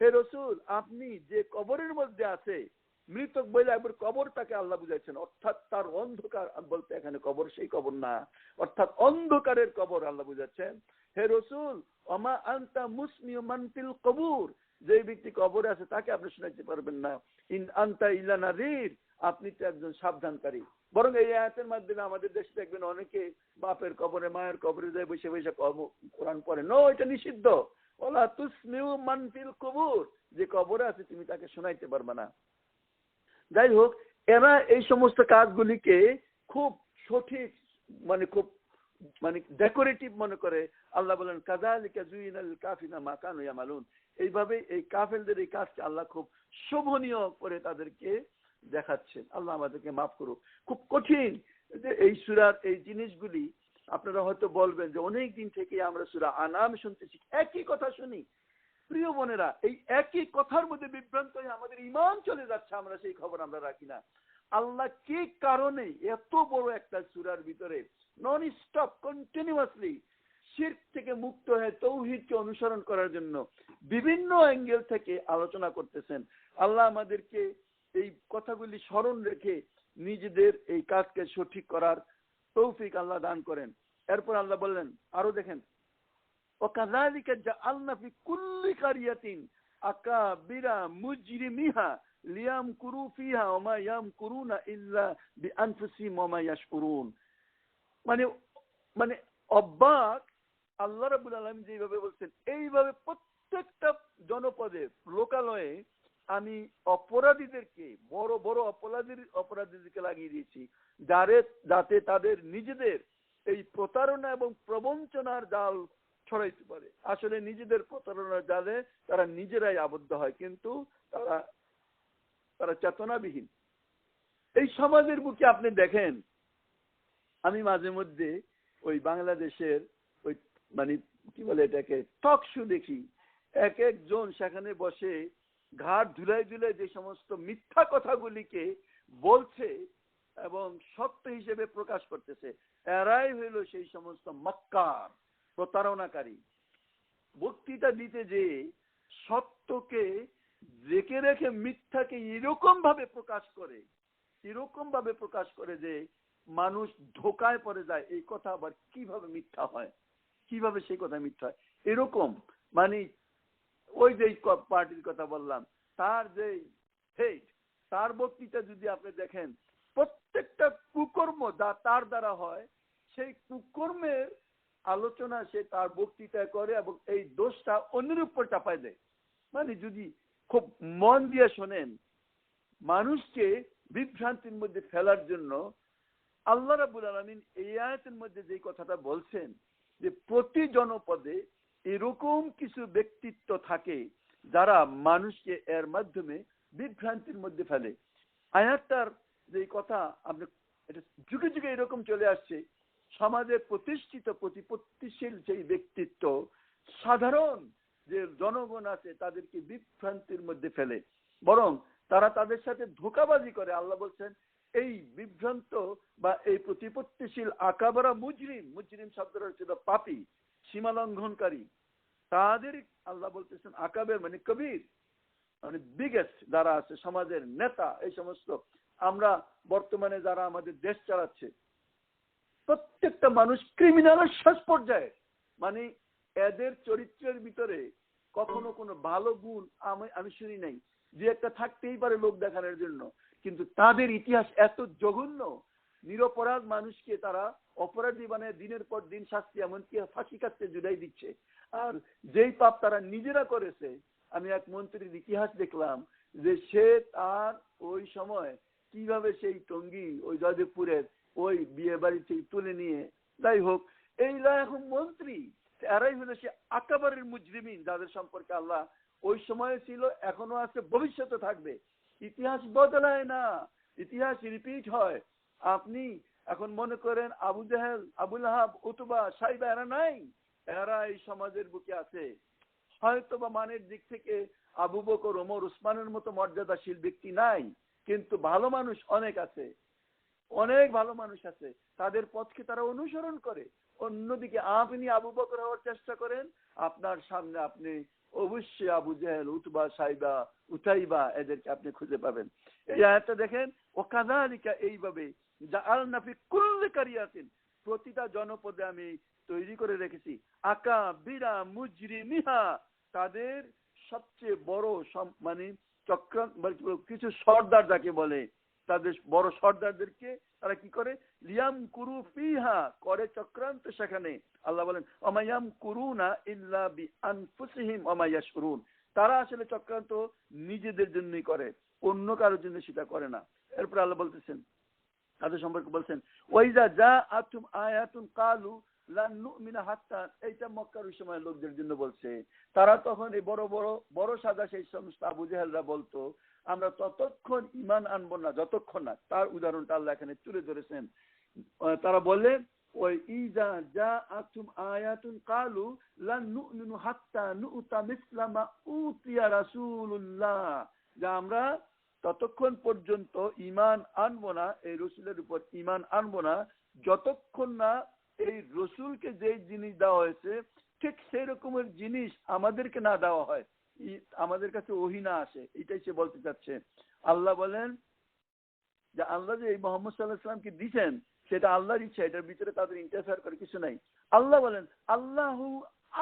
হে রাসূল, আপনি যে কবরের মধ্যে আছে, মৃতক বলে একবার কবরটাকে আল্লাহ বুঝাইছেন, অর্থাৎ তার অন্ধকার বলতে এখানে কবর সেই কবর না, অর্থাৎ অন্ধকারের কবর আল্লাহ বুঝাচ্ছেন। হে রাসূল, ওমা আনতা মুসমিউ মান ফিল কুবুর, যে ব্যক্তি কবরে আছে তাকে আপনি শোনাইতে পারবেন না। ইন আনতা ইল্লা নাযীর, আপনি তো একজন সাবধানকারী। বরং এই আয়াতের মাধ্যমে আমাদের দেশে দেখবেন অনেকে বাপের কবরে মায়ের কবরে যায় বসে বসে কোরআন পড়ে। নো, এটা নিষিদ্ধ। ওয়ালা তুসমিউ মান ফিল কুবুর, যে কবরে আছে তুমি তাকে শোনাইতে পারবে না। যাই হোক, এরা এই সমস্ত কাজগুলিকে খুব সঠিক খুব ডেকোরেটিভ মনে করে। আল্লাহ বলেন কাযালিকা যুইনাল কাফিরুনা মা কানু ইয়ামালুন। এইভাবে এই কাফেরদের এই কাজকে আল্লাহ খুব শোভনীয় করে তাদেরকে দেখাচ্ছেন। আল্লাহ আমাদেরকে মাফ করুক। খুব কঠিন যে এই সূরার এই জিনিসগুলি। আপনারা হয়তো বলবেন যে অনেক দিন থেকে আমরা সূরা আনাম শুনতেছি, একই কথা শুনি। প্রিয় বোনেরা, এই একই কথার মধ্যে বিভ্রান্ত হয়ে আমাদের ঈমান চলে যাচ্ছে, আমরা সেই খবর আমরা রাখি না। আল্লাহ কি কারণে এত বড় একটা সূরার ভিতরে নন স্টপ কন্টিনিউয়াসলি শিরক থেকে মুক্ত হয়ে তৌহিদকে অনুসরণ করার জন্য বিভিন্ন অ্যাঙ্গেল থেকে আলোচনা করতেছেন। আল্লাহ আমাদেরকে এই কথাগুলি স্মরণ রেখে নিজেদের এই কাজকে সঠিক করার তৌফিক আল্লাহ দান করেন। এরপর আল্লাহ বললেন, আরো দেখেন, ওয়াকাযালিকা জাআলনা ফি কুল্লি কারিয়াতিন আকাবিরা মুজরিমিহা লিয়ামকুরু ফিহা ওয়া মা ইয়ামকুরুনা ইল্লা বিআনফুসিহিম ওয়া মা ইয়াশউরুন। মানে মানে অবাক আল্লাহ রাব্বুল আলামিন যেভাবে বলছেন, এইভাবে প্রত্যেকটা জনপদে লোকালয়ে আমি অপরাধীদেরকে, বড় বড় অপরাধীদেরকে লাগিয়ে দিয়েছি, যাতে তাদের নিজেদের এই প্রতারণা এবং প্রবঞ্চনার জাল ছড়াইতে পারে। আসলে নিজেদের প্রতারণার জালে তারা নিজেরাই আবদ্ধ হয়, কিন্তু তারা চেতনাবিহীন। এই সমাজের বুকে আপনি দেখেন, আমি মাঝে মধ্যে ওই বাংলাদেশের ওই কি বলে এটাকে টক শো দেখি। এক একজন সেখানে বসে ঘাট ধুলাই ধুলাই যে সমস্ত মিথ্যা কথাগুলিকে বলছে এবং সত্য হিসেবে প্রকাশ করতেছে, এরাই হইল সেই সমস্ত মক্কার প্রতারণাকারী। বক্তৃতা দিতে যে সত্যকে রেখে রেখে মিথ্যাকে এরকম ভাবে প্রকাশ করে যে মানুষ ধোকায় পড়ে যায়। এই কথা আবার কিভাবে মিথ্যা হয়, কিভাবে সেই কথা মিথ্যা হয়। এরকম ওই যে পার্টির কথা বললাম, তার যে হেড, তার বক্তৃতা যদি আপনি দেখেন, প্রত্যেকটা কুকর্ম তার দ্বারা হয়, সেই কুকর্মের আলোচনা সে তার বক্তৃতা করে এবং এই দোষটা অন্যের উপর চাপায় দেয়। যদি খুব মন দিয়ে শোনেন, মানুষকে বিভ্রান্তির মধ্যে ফেলার জন্য আল্লাহ রাব্বুল আলামিন এই আয়াতের মধ্যে যে কথাটা বলছেন যে প্রতি জনপদে এরকম কিছু ব্যক্তিত্ব থাকে যারা মানুষকে এর মাধ্যমে বিভ্রান্তির মধ্যে ফেলে। আয়াতটার যে কথা আপনি, এটা যুগে যুগে এরকম চলে আসছে। সমাজে প্রতিষ্ঠিত প্রতিপত্তিশীল সেই ব্যক্তিত্ব সাধারণ যে জনগণ আছে তাদেরকে বিভ্রান্তির মধ্যে ফেলে, বরং তারা তাদের সাথে ধোঁকাবাজি করে। আল্লাহ বলছেন এই বিভ্রান্ত বা এই প্রতিপত্তিশীল আকাবারা মুজরিম শব্দটা হচ্ছে পাপী, সীমা লঙ্ঘনকারী, তাদের আল্লাহ বলতেছেন আকাবের কবির, বিগেস্ট যারা আছে সমাজের নেতা। এই সমস্ত আমরা বর্তমানে যারা আমাদের দেশ চালাচ্ছে, প্রত্যেকটা মানুষ ক্রিমিনালের শেষ পর্যায়ে। এদের চরিত্রের ভিতরে কখনো কোনো ভালো গুণ আমি শুনি নাই। যে একটা থাকতেই পারে লোক দেখানোর জন্য, কিন্তু তাদের ইতিহাস এত জঘন্য। নিরপরাধ মানুষকে তারা অপরাধী বানায় দিনের পর দিন শাস্তি, এমনকি ফাঁসি কাটতে জুড়াই দিচ্ছে। আর যেই পাপ তারা নিজেরা করেছে, আমি এক মন্ত্রীর ইতিহাস দেখলাম যে সে তার ওই সময় কিভাবে সেই টঙ্গী ওই জয়দেবপুরের ওই বিয়ে বাড়ি থেকে তুলে নিয়ে, যাই হোক, এইরা এখন মন্ত্রী। এরাই হলো সে আকাবারের মুজরিমিন, যাদের সম্পর্কে আল্লাহ ওই সময় ছিল, এখনো আছে, ভবিষ্যতে থাকবে। ইতিহাস বদলায় না, ইতিহাস রিপিট হয়। আপনি এখন মনে করেন আবু জাহেল, আবু লাহাব, উতবা, সাইবা এরা নাই? এরা এই সমাজের বুকে আছে। হয়তো বা মানের দিক থেকে আবু বকর, ওমর, উসমানের মতো মর্যাদাশীল ব্যক্তি নাই, কিন্তু ভালো মানুষ অনেক আছে, অনেক ভালো মানুষ আছে। তাদের পথকে তারা অনুসরণ করে। অন্যদিকে আপনি আবু বকর হওয়ার চেষ্টা করেন, আপনার সামনে আপনি অবশ্যই আবু জাহেল, উতবা, সাইবা, উতাইবা এদেরকে আপনি খুঁজে পাবেন। এই আয়াতটা দেখেন, ওয়াকাযালিকা এইভাবে জাআলনা ফি কুল্লি কারিয়াতিন, প্রতিটা জনপদে আমি তৈরি করে রেখেছি আকাবিরা মুজরিমিহা, তাদের সবচেয়ে বড় চক্রান্ত, কিছু সর্দার যাকে বলে, তাদের বড় সর্দারদেরকে তারা কি করে, লিয়াম কুরু ফিহা, করে চক্রান্ত সেখানে। আল্লাহ বলেন ওমায়াম কুরুনা ইল্লা বিআনফুসিহিম ওয়া মা ইয়াশউরুন, তারা আসলে চক্রান্ত নিজেদের জন্যই করে, অন্য কারোর জন্য সেটা করে না। এরপর আল্লাহ বলতেছেন, তাদের সম্পর্কে বলছেন, ওয়াইজা জাআতুম আয়াতুন কালু লান নুমিনা হাত্তা, এইটা মক্কার ওই সময় লোকদের জন্য বলছে। তারা তখন এই বড় বড় বড় সাদা সেই সমস্ত আবু জেহেলরা বলতো, আমরা ততক্ষণ ঈমান আনবো না যতক্ষণ না, তার উদাহরণটা আল্লাহ এখানে তুলে ধরেছেন। তারা বলে, ওই ইজা জাআতুম আয়াতুন কালু লান নুমিনু হাত্তা নুতা মিসলামা উতিয়া রাসূলুল্লাহ, যা আমরা ততক্ষণ পর্যন্ত ঈমান আনবো না, এই রসুলের উপর ঈমান আনবো না যতক্ষণ না এই রসুলকে যে জিনিস দেওয়া হয়েছে ঠিক সেই রকমের জিনিস আমাদেরকে না দেওয়া হয়, আমাদের কাছে ওহী না আসে। এটাই সে বলতে চাচ্ছে। আল্লাহ বলেন যে আল্লাহ যে এই মুহাম্মদ সাল্লাল্লাহু আলাইহি ওয়াসাল্লামকে দিয়েছেন সেটা আল্লাহর ইচ্ছা, এটার ভিতরে তাদের ইন্টারফেয়ার করার কিছু নাই। আল্লাহ বলেন আল্লাহু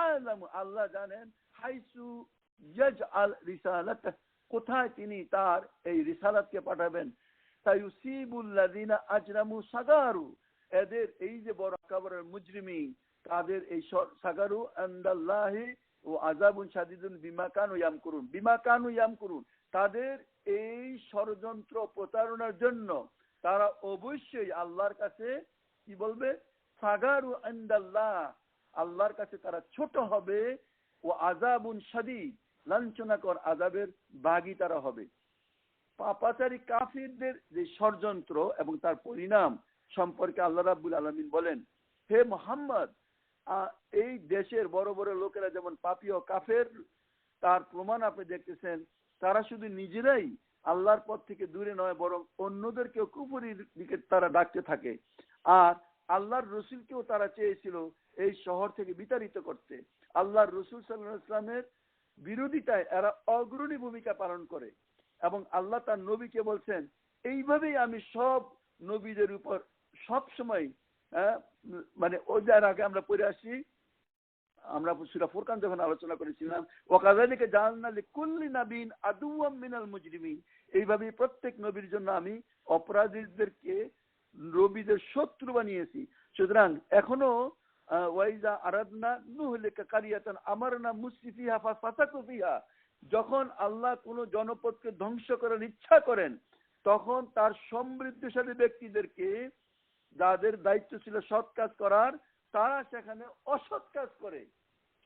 আ'লামু, আল্লাহ জানেন, হাইসু ইয়াজআল রিসালাতাহ, কোথায় তিনি তার এই রিসালাতকে পাঠাবেন। সায়ুসিবুল্লাযিনা আজরামু সাগারু, এদের এই যে বড় আকবরের মুজরিমিন, তাদের এই সাগারু ইনদাল্লাহি ও আযাবুন শাদীদুন বিমা কানু ইয়ামকুরুন, বিমা কানু ইয়ামকুরুন, তাদের এই ষড়যন্ত্র প্রতারণার জন্য তারা অবশ্যই আল্লাহর কাছে কি বলবে, সাগারু ইনদাল্লাহ, আল্লাহর কাছে তারা ছোট হবে, ও আযাবুন শাদীদ, লাঞ্ছনাকর আযাবের ভাগী তারা হবে। পাপাচারী কাফিরদের যে ষড়যন্ত্র এবং তার পরিণাম সম্পর্কে আল্লাহ রাব্বুল আলামিন বলেন, হে মুহাম্মদ, এই দেশের বড় বড় লোকেরা যেমন পাপী ও কাফের, তার প্রমাণ আপনি দেখতেছেন। তারা শুধু নিজেরাই আল্লাহর পথ থেকে দূরে নয়, বরং অন্যদেরকেও কুফরির দিকে তারা ডাকতে থাকে। আর আল্লাহর রসুলকেও তারা চেয়েছিল এই শহর থেকে বিতাড়িত করতে। আল্লাহর রসুল সাল্লাল্লাহু আলাইহি ওয়াসাল্লামের বিরোধিতায় এরা অগ্রণী ভূমিকা পালন করে, এবং আল্লাহ তার নবীকে বলছেন, এইভাবেই আমি সব নবীদের উপর সব সময়, মানে ওদের আগে আমরা পড়ে আসি, আমরা সূরা ফুরকান যখন আলোচনা করেছিলাম, ওয়াকাযালিকা জাআলনা লিকুল্লি নাবিয়্যিন আদুওয়াম মিনাল মুজরিমিন, এইভাবে প্রত্যেক নবীর জন্য আমি অপরাধীদেরকে নবীদের শত্রু বানিয়েছি। সুতরাং এখনো ওয়াইজা আরাদনা নুহলিকা কারিয়াতান আমারনা মুসরিফিহা ফাসাকু ফিহা, যখন আল্লাহ কোনো জনপদকে ধ্বংস করার ইচ্ছা করেন, তখন তার সমৃদ্ধশালী ব্যক্তিদেরকে, যাদের দায়িত্ব ছিল সৎ কাজ করার, তারা সেখানে অসৎ কাজ করে।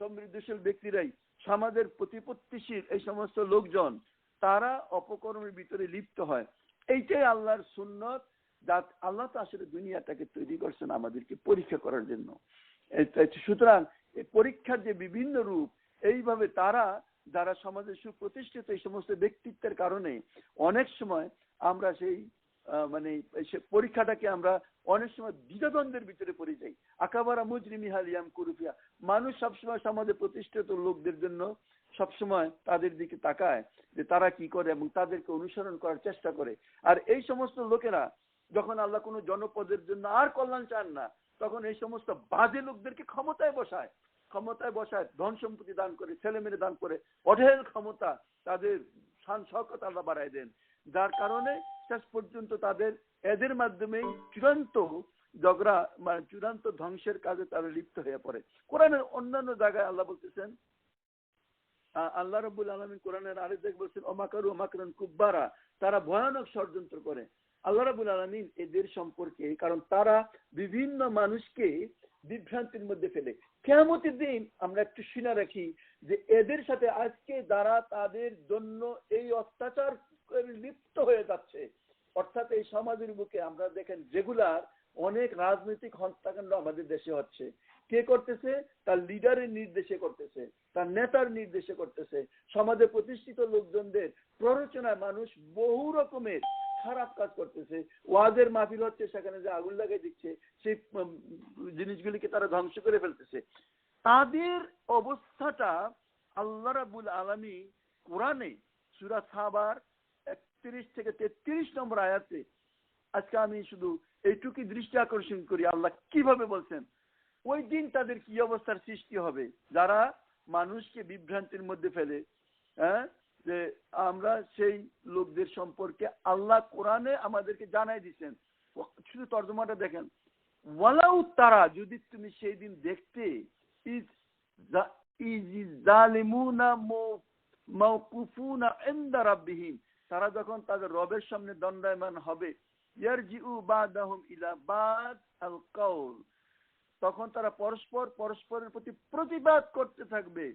সমৃদ্ধশীল ব্যক্তিরাই, সমাজের প্রতিপত্তিশীল এই সমস্ত লোকজন, তারা অপকর্মের ভিতরে লিপ্ত হয়। এইটাই আল্লাহর সুন্নত। আল্লাহ তো আসলে দুনিয়াটাকে তৈরি করছেন আমাদেরকে পরীক্ষা করার জন্য। সুতরাং এই পরীক্ষার যে বিভিন্ন রূপ, এইভাবে তারা যারা সমাজে সুপ্রতিষ্ঠিত এই সমস্ত ব্যক্তিত্বের কারণে অনেক সময় আমরা সেই মানে পরীক্ষাটাকে আমরা অনেক সময় দ্বিধাদ্বন্দ্বের ভিতরে পড়ে যাই। আকাবারা মুজরিমি হালিয়াম কুরুফিয়া, মানুষ সবসময় সমাজে প্রতিষ্ঠিত লোকদের জন্য সবসময় তাদের দিকে তাকায় যে তারা কি করে এবং তাদেরকে অনুসরণ করার চেষ্টা করে। আর এই সমস্ত লোকেরা যখন আল্লাহ কোনো জনপদের জন্য আর কল্যাণ চান না, তখন এই সমস্ত বাজে লোকদেরকে ক্ষমতায় বসায়, ধন সম্পত্তি দান করে, ছেলে মেয়ে দান করে, অঢেল ক্ষমতা, তাদের শান শওকত আল্লাহ বাড়ায় দেন, যার কারণে শেষ পর্যন্ত তাদের এদের মাধ্যমেই চূড়ান্ত ঝগড়া মানে চূড়ান্ত ধ্বংসের কাজে তারা লিপ্ত হয়ে পড়ে। কোরআনের অন্যান্য জায়গায় আল্লাহ বলতেছেন, আল্লাহ রাব্বুল আলামিন কোরআনের আরেক জায়গায় বলছেন, ওমাকারু মাকরান কুব্বারা, তারা ভয়ানক ষড়যন্ত্র করে। আল্লাহ রাব্বুল আলামিন এদের সম্পর্কে, কারণ তারা বিভিন্ন মানুষকে বিভ্রান্তির মধ্যে ফেলে। কিয়ামতের দিন আমরা একটু শুনে রাখি যে এদের সাথে আজকে যারা তাদের জন্য এই অত্যাচার লিপ্ত হয়ে যাচ্ছে, অর্থাৎ এই সমাজের বুকে আমরা দেখেন রেগুলার অনেক রাজনৈতিক হত্যাকাণ্ড আমাদের দেশে হচ্ছে। কে করতেছে? তার লিডারের নির্দেশে করতেছে, তার নেতার নির্দেশে করতেছে। সমাজে প্রতিষ্ঠিত লোকজনদের প্ররোচনায় মানুষ বহু রকমের খারাপ কাজ করতেছে। ওয়াজের মাহফিল হচ্ছে, সেখানে যে আগুন লাগিয়ে দিচ্ছে, সেই জিনিসগুলিকে তারা ধ্বংস করে ফেলতেছে। তাদের অবস্থাটা আল্লাহ রাব্বুল আলামিন কোরআনে সূরা সাবার 31 থেকে 33 নম্বর আয়াতে, আজকে আমি শুধু এইটুকুই দৃষ্টি আকর্ষণ করি, আল্লাহ কিভাবে বলছেন। ওই দিন তাদের কি অবস্থার সৃষ্টি হবে যারা মানুষকে বিভ্রান্তির মধ্যে ফেলে। যে আমরা সেই লোকদের সম্পর্কে আল্লাহ কোরআনে আমাদেরকে জানাই দিচ্ছেন। শুধু তর্জমাটা দেখেন, ওয়ালাউ তারা, যদি তুমি সেই দিন দেখতে, ইজ জালিমুনা মাওকুফুনা ইনদা রাব্বিহিম, তারা যখন তাদের রবের সামনে দণ্ডায়মান হবে, ইয়ারজিউ বাদাহুম ইলা বাদ আল কাউল, তখন তারা পরস্পরের প্রতি প্রতিবাদ করতে থাকবে।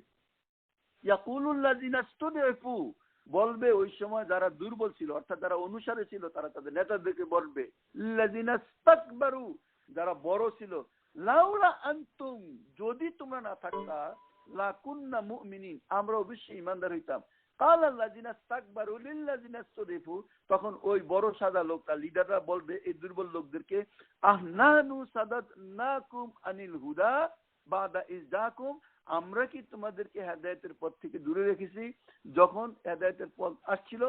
ইয়াকুলুল্লাযিনা ইসতুদঈফু, বলবে ওই সময় যারা দুর্বল ছিল, অর্থাৎ যারা অনুসারী ছিল, তারা তাদের নেতাদেরকে বলবে, লিল্লাযিনা ইসতাকবারু, যারা বড় ছিল, লাউলা আনতুম, যদি তোমরা না থাকতা, লা কুন্না মুমিনিন, আমরা অবশ্যই ঈমানদার হইতাম। কাল আল্লাযিনা ইসতাকবারু লিল্লাযিনা ইসতুদঈফু, তখন ওই বড় সাদা লোকটা, লিডাররা বলবে এই দুর্বল লোকদেরকে, আহনানু সাদাদনাকুম আনিল হুদা বাদা ইজাকুম, আমরা কি তোমাদেরকে হেদায়েতের পথ থেকে দূরে রেখেছি যখন হেদায়েতের পথ আসছিল?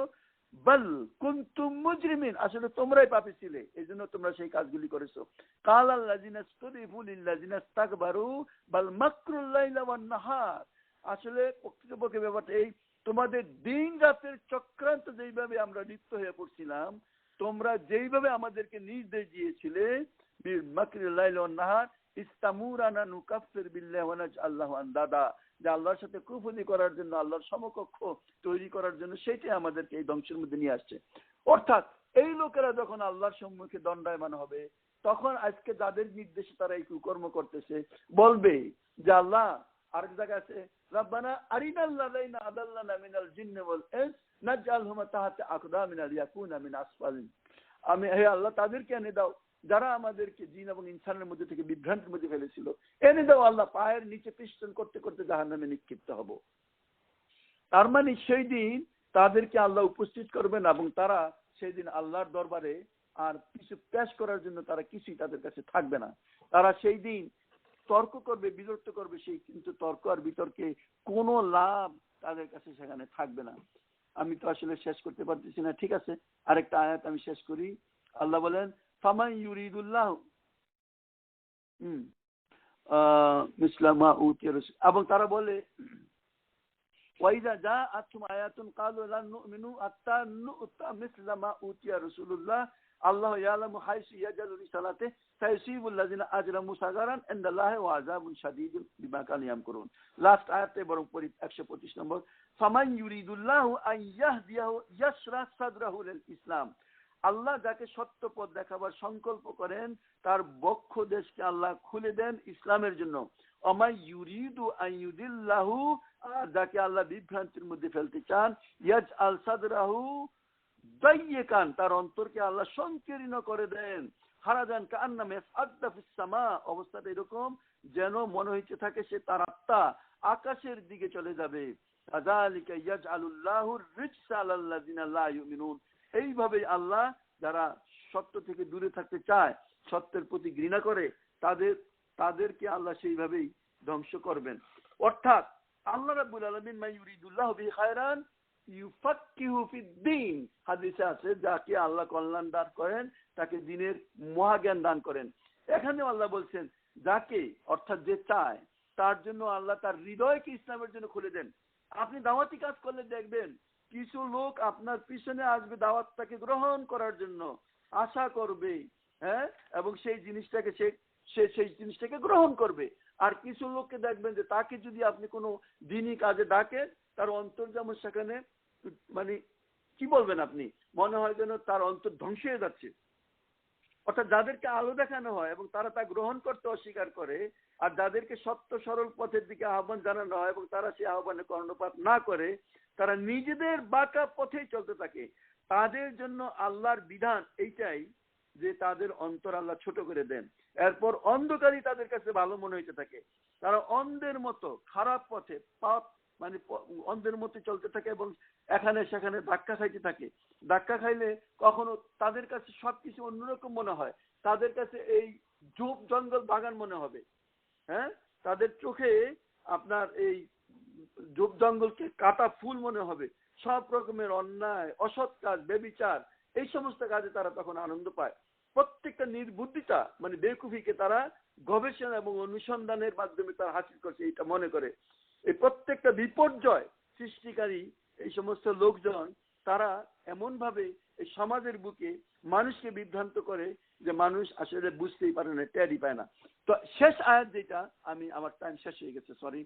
বাল কুনতুম মুজরিমিন, আসলে তোমরাই পাপী ছিলে, এইজন্য তোমরা সেই কাজগুলি করেছো। কাল আল্লাযিনা ইসতুদঈফু লিল্লাযিনা ইসতাকবারু বাল মাকরুল লাইলা ওয়ান নাহার, আসলে প্রকৃতপক্ষে ব্যাপারটা এই, তোমাদের দিন রাতের চক্রান্ত যেইভাবে আমরা লিপ্ত হয়ে পড়ছিলাম, তোমরা যেইভাবে আমাদেরকে নির্দেশ দিয়েছিলে, বিল মাকরুল লাইলা ওয়ান নাহার ইস্তামুরানা নুকাফির বিল্লাহি ওয়া নাজআল্লাহু আন্দাদা, যে আল্লাহর সাথে কুফরি করার জন্য, আল্লাহর সমকক্ষ তৈরি করার জন্য, সেটাই আমাদেরকে এই ধ্বংসের মধ্যে নিয়ে আসছে। অর্থাৎ এই লোকেরা যখন আল্লাহর সম্মুখে দণ্ডায়মান হবে, তখন আজকে যাদের নির্দেশে তারা এই কুকর্ম করতেছে, বলবে যে আল্লাহ, আরেক জায়গায় আছে, রাব্বানা আরিনাল লাযিনা আদাল্লানা মিনাল জিন্নি ওয়াল ইনস নাজআলহুম তাহতা আকদামিনা লিয়াকুনা মিন আসফালিন, আমি হে আল্লাহ তাদেরকে এনে দাও যারা আমাদেরকে জিন এবং ইনসানের মধ্যে থেকে বিভ্রান্তির মধ্যে ফেলেছিল, এনে দাও আল্লাহ, পায়ের নিচে পিষ্টন করতে করতে জাহান্নামে নিক্ষিপ্ত হব। তার মানে সেই দিন তাদেরকে আল্লাহ উপস্থিত করবেন এবং তারা সেই দিন আল্লাহর দরবারে আর কিছু পেশ করার জন্য তারা কিছুই তাদের কাছে থাকবে না। তারা সেই দিন তর্ক করবে, বিরক্ত করবে, সেই কিন্তু তর্ক আর বিতর্কে কোনো লাভ তাদের কাছে সেখানে থাকবে না। আমি তো আসলে শেষ করতে পারতেছি না, ঠিক আছে, আরেকটা আয়াত আমি শেষ করি। আল্লাহ বলেন, ফামান ইউরিদুল্লাহ মিসলামা উতিয়া রাসূল, এবং তারা বলে, ওয়াইদা জাআতুম আয়াতুন ক্বালু লান নুমিনু হাত্তা নু'তা মিসলামা উতিয়া রাসূলুল্লাহ আল্লাহু ইয়ালামু হাইসু ইয়াজালু রিসালাতে সাইসিবুল লাযিনা আজরামু সাগারান ইনদাল্লাহি ওয়া আযাবুন শাদীদুন বিমা কানু ইয়ামকুরুন। লাস্ট আয়াতে বরং পড়ি 125 নম্বর, ফামান ইউরিদুল্লাহু আন ইয়াহদিয়াহু ইয়াশরাহ সাদরাহু লিল ইসলাম, আল্লাহ যাকে সত্য পথ দেখাবার সংকল্প করেন, তার বক্ষ দেশকে আল্লাহ খুলে দেন ইসলামের জন্য। ওমাই ইউরিদু আন ইউদিল্লাহু, আর যাকে আল্লাহ বিভ্রান্তির মধ্যে ফেলতে চান, ইয়াজআল সাদরাহু দাইয়িকান, তার অন্তরকে আল্লাহ সংকীর্ণ করে দেন, হারাজান কান্নামা ইয়াসআদু ফিস সামা, অবস্থাটা এরকম যেন মনে হইতে থাকে সে তার আত্মা আকাশের দিকে চলে যাবে। কাযালিকা ইয়াজআলুল্লাহু রিজসা আলাল্লাযিনা লা ইউমিনুন, এইভাবে আল্লাহ যারা সত্য থেকে দূরে থাকতে চায়, সত্যের প্রতি ঘৃণা করে, তাদেরকে আল্লাহ সেইভাবেই ধ্বংস করবেন। অর্থাৎ আল্লাহ রাব্বুল আলামিন মা ইউরিদুল্লাহু বিহি খায়রান ইউফাক্কিহু ফিদ্দীন, হাদিসে আছে, যাকে আল্লাহ কল্যাণ দান করেন তাকে দ্বীনের মহাজ্ঞান দান করেন। এখানে আল্লাহ বলছেন যাকে, অর্থাৎ যে চায়, তার জন্য আল্লাহ তার হৃদয়কে ইসলামের জন্য খুলে দেন। আপনি দাওয়াতি কাজ করলে দেখবেন কিছু লোক আপনার পিছনে আসবে দাওয়াতটাকে গ্রহণ করার জন্য, আশা করবে, হ্যাঁ, এবং সেই জিনিসটাকে গ্রহণ করবে। আর কিছু লোককে দেখবেন যে তাকে যদি আপনি কোনো দিনই কাজে ডাকেন, তার অন্তর যেমন সেখানে, মানে কি বলবেন আপনি, মনে হয় যেন তার অন্তর ধ্বংস হয়ে যাচ্ছে। অর্থাৎ যাদেরকে আলো দেখানো হয় এবং তারা তা গ্রহণ করতে অস্বীকার করে, আর যাদেরকে সত্য সরল পথের দিকে আহ্বান জানানো হয় এবং তারা সেই আহ্বানে কর্ণপাত না করে, তারা নিজেদের বাঁকা পথেই চলতে থাকে। তাদের জন্য আল্লাহর বিধান এইটাই যে তাদের অন্তর আল্লাহ ছোট করে দেন, এরপর অন্ধকারই তাদের কাছে ভালো মনে হইতে থাকে। তারা অন্ধের মতো খারাপ পথে, পাপ মানে অন্ধের মতো চলতে থাকে এবং এখানে সেখানে ধাক্কা খাইতে থাকে। ধাক্কা খাইলে কখনো তাদের কাছে সবকিছু অন্যরকম মনে হয়, তাদের কাছে এই ঝোপ জঙ্গল বাগান মনে হবে, হ্যাঁ, তাদের চোখে আপনার এই ঝোপ জঙ্গলকে কাটা ফুল মনে হবে। সব রকমের অন্যায়, অসৎ কাজ, ব্যভিচার, এই সমস্ত কাজে তারা তখন আনন্দ পায়। প্রত্যেকটা নির্বুদ্ধিতা মানে বেকুফিকে তারা গবেষণা এবং অনুসন্ধানের মাধ্যমে তারা হাসিল করছে, এটা মনে করে। এই প্রত্যেকটা বিপর্যয় সৃষ্টিকারী এই সমস্ত লোকজন, তারা এমন ভাবে এই সমাজের বুকে মানুষকে বিভ্রান্ত করে যে মানুষ আসলে বুঝতেই পারে না, টেরই পায় না। তো শেষ আয়াত যেটা, আমি আমার টাইম শেষ হয়ে গেছে, সরি,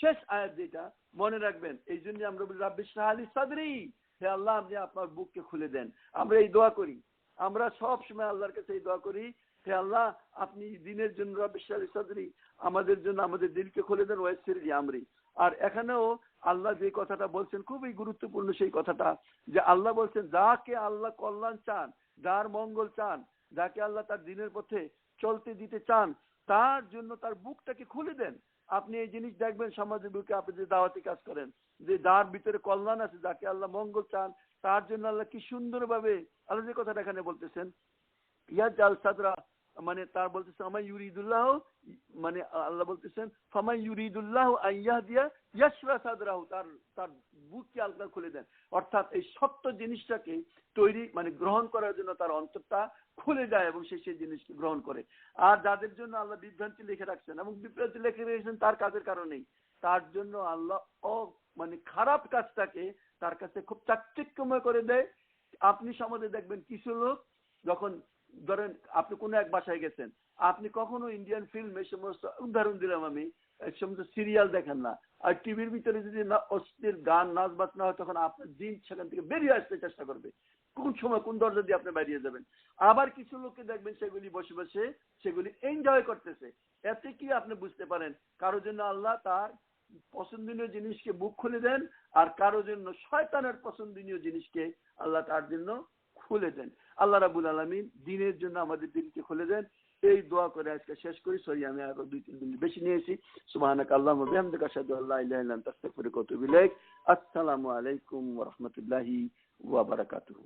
শেষ আয়াত যেটা মনে রাখবেন, এই জন্য আমরা বলি রাব্বি ইশরাহ লি সাদরি, হে আল্লাহ আপনি আপনার বুককে খুলে দেন। আমরা এই দোয়া করি, আমরা সব সময় আল্লাহর কাছে এই দোয়া করি, হে আল্লাহ আপনি দিনের জন্য রব্বিশরাহ সাদরি, আমাদের জন্য আমাদের দিলকে খুলে দেন, ওয়াইসির লি আমরি। আর এখানেও আল্লাহ যে কথাটা বলছেন খুবই গুরুত্বপূর্ণ, সেই কথাটা যে আল্লাহ বলছেন যাকে আল্লাহ কল্যাণ চান, যার মঙ্গল চান, যাকে আল্লাহ তার দিনের পথে চলতে দিতে চান, তার জন্য তার বুকটাকে খুলে দেন। আপনি এই জিনিস দেখবেন সমাজের বুকে, আপনি যে দাওয়াতি কাজ করেন, যে যার ভিতরে কল্যাণ আছে, যাকে আল্লাহ মঙ্গল চান, তার জন্য আল্লাহ কি সুন্দরভাবে আল্লাহ যে কথাটা এখানে বলতেছেন, ইয়া জাল সাদরা, মানে তার বলতেছেন আমায় ইউরিদুল্লাহ, মানে আল্লাহ বলতেছেন ফামাই ইউরিদুল্লাহ আইয়াহদিয়া ইয়াশরা সাদরাহু, তার তার বুককে আল্লাহ খুলে দেন। অর্থাৎ এই সত্য জিনিসটাকে তৈরি মানে গ্রহণ করার জন্য তার অন্তরটা খুলে যায় এবং সে সেই জিনিসকে গ্রহণ করে। আর যাদের জন্য আল্লাহ বিভ্রান্তি লিখে রাখছেন এবং বিভ্রান্তি লিখে রেখেছেন তার কাজের কারণেই, তার জন্য আল্লাহ মানে খারাপ কাজটাকে তার কাছে খুব চাকচিক্যময় করে দেয়। আপনি সমাজে দেখবেন কিছু লোক যখন ধরেন আপনি কোনো এক বাসায় গেছেন, আপনি কখনো ইন্ডিয়ান ফিল্ম এই সমস্ত, উদাহরণ দিলাম আমি, এই সমস্ত সিরিয়াল দেখেন না, আর টিভির ভিতরে যদি অস্থির গান নাচ বাজনা হয়, তখন আপনার দিন সেখান থেকে বেরিয়ে আসতে চেষ্টা করবে, কোন সময় কোন দরজা দিয়ে আপনি বেরিয়ে যাবেন। আবার কিছু লোককে দেখবেন সেগুলি বসে বসে সেগুলি এনজয় করতেছে। এতে কি আপনি বুঝতে পারেন কারোর জন্য আল্লাহ তার পছন্দনীয় জিনিসকে বুক খুলে দেন, আর কারোর জন্য শয়তানের পছন্দনীয় জিনিসকে আল্লাহ তার জন্য খুলে দেন। আল্লাহ রাব্বুল আলামিন দিনের জন্য আমাদের দিনকে খুলে দেন। এই দোয়া করে আজকে শেষ করি। সরি আমি আরো 2-3 দিন বেশি নিয়েছি। সুবহানাকা আল্লাহুম্মা বিহামদিকা আশহাদু আল্লা ইলাহা ইল্লা আনতা আস্তাগফিরুকা ওয়া আতুবু ইলাইক। আসসালামু আলাইকুম ওয়া রাহমাতুল্লাহি ওয়া বারাকাতুহু।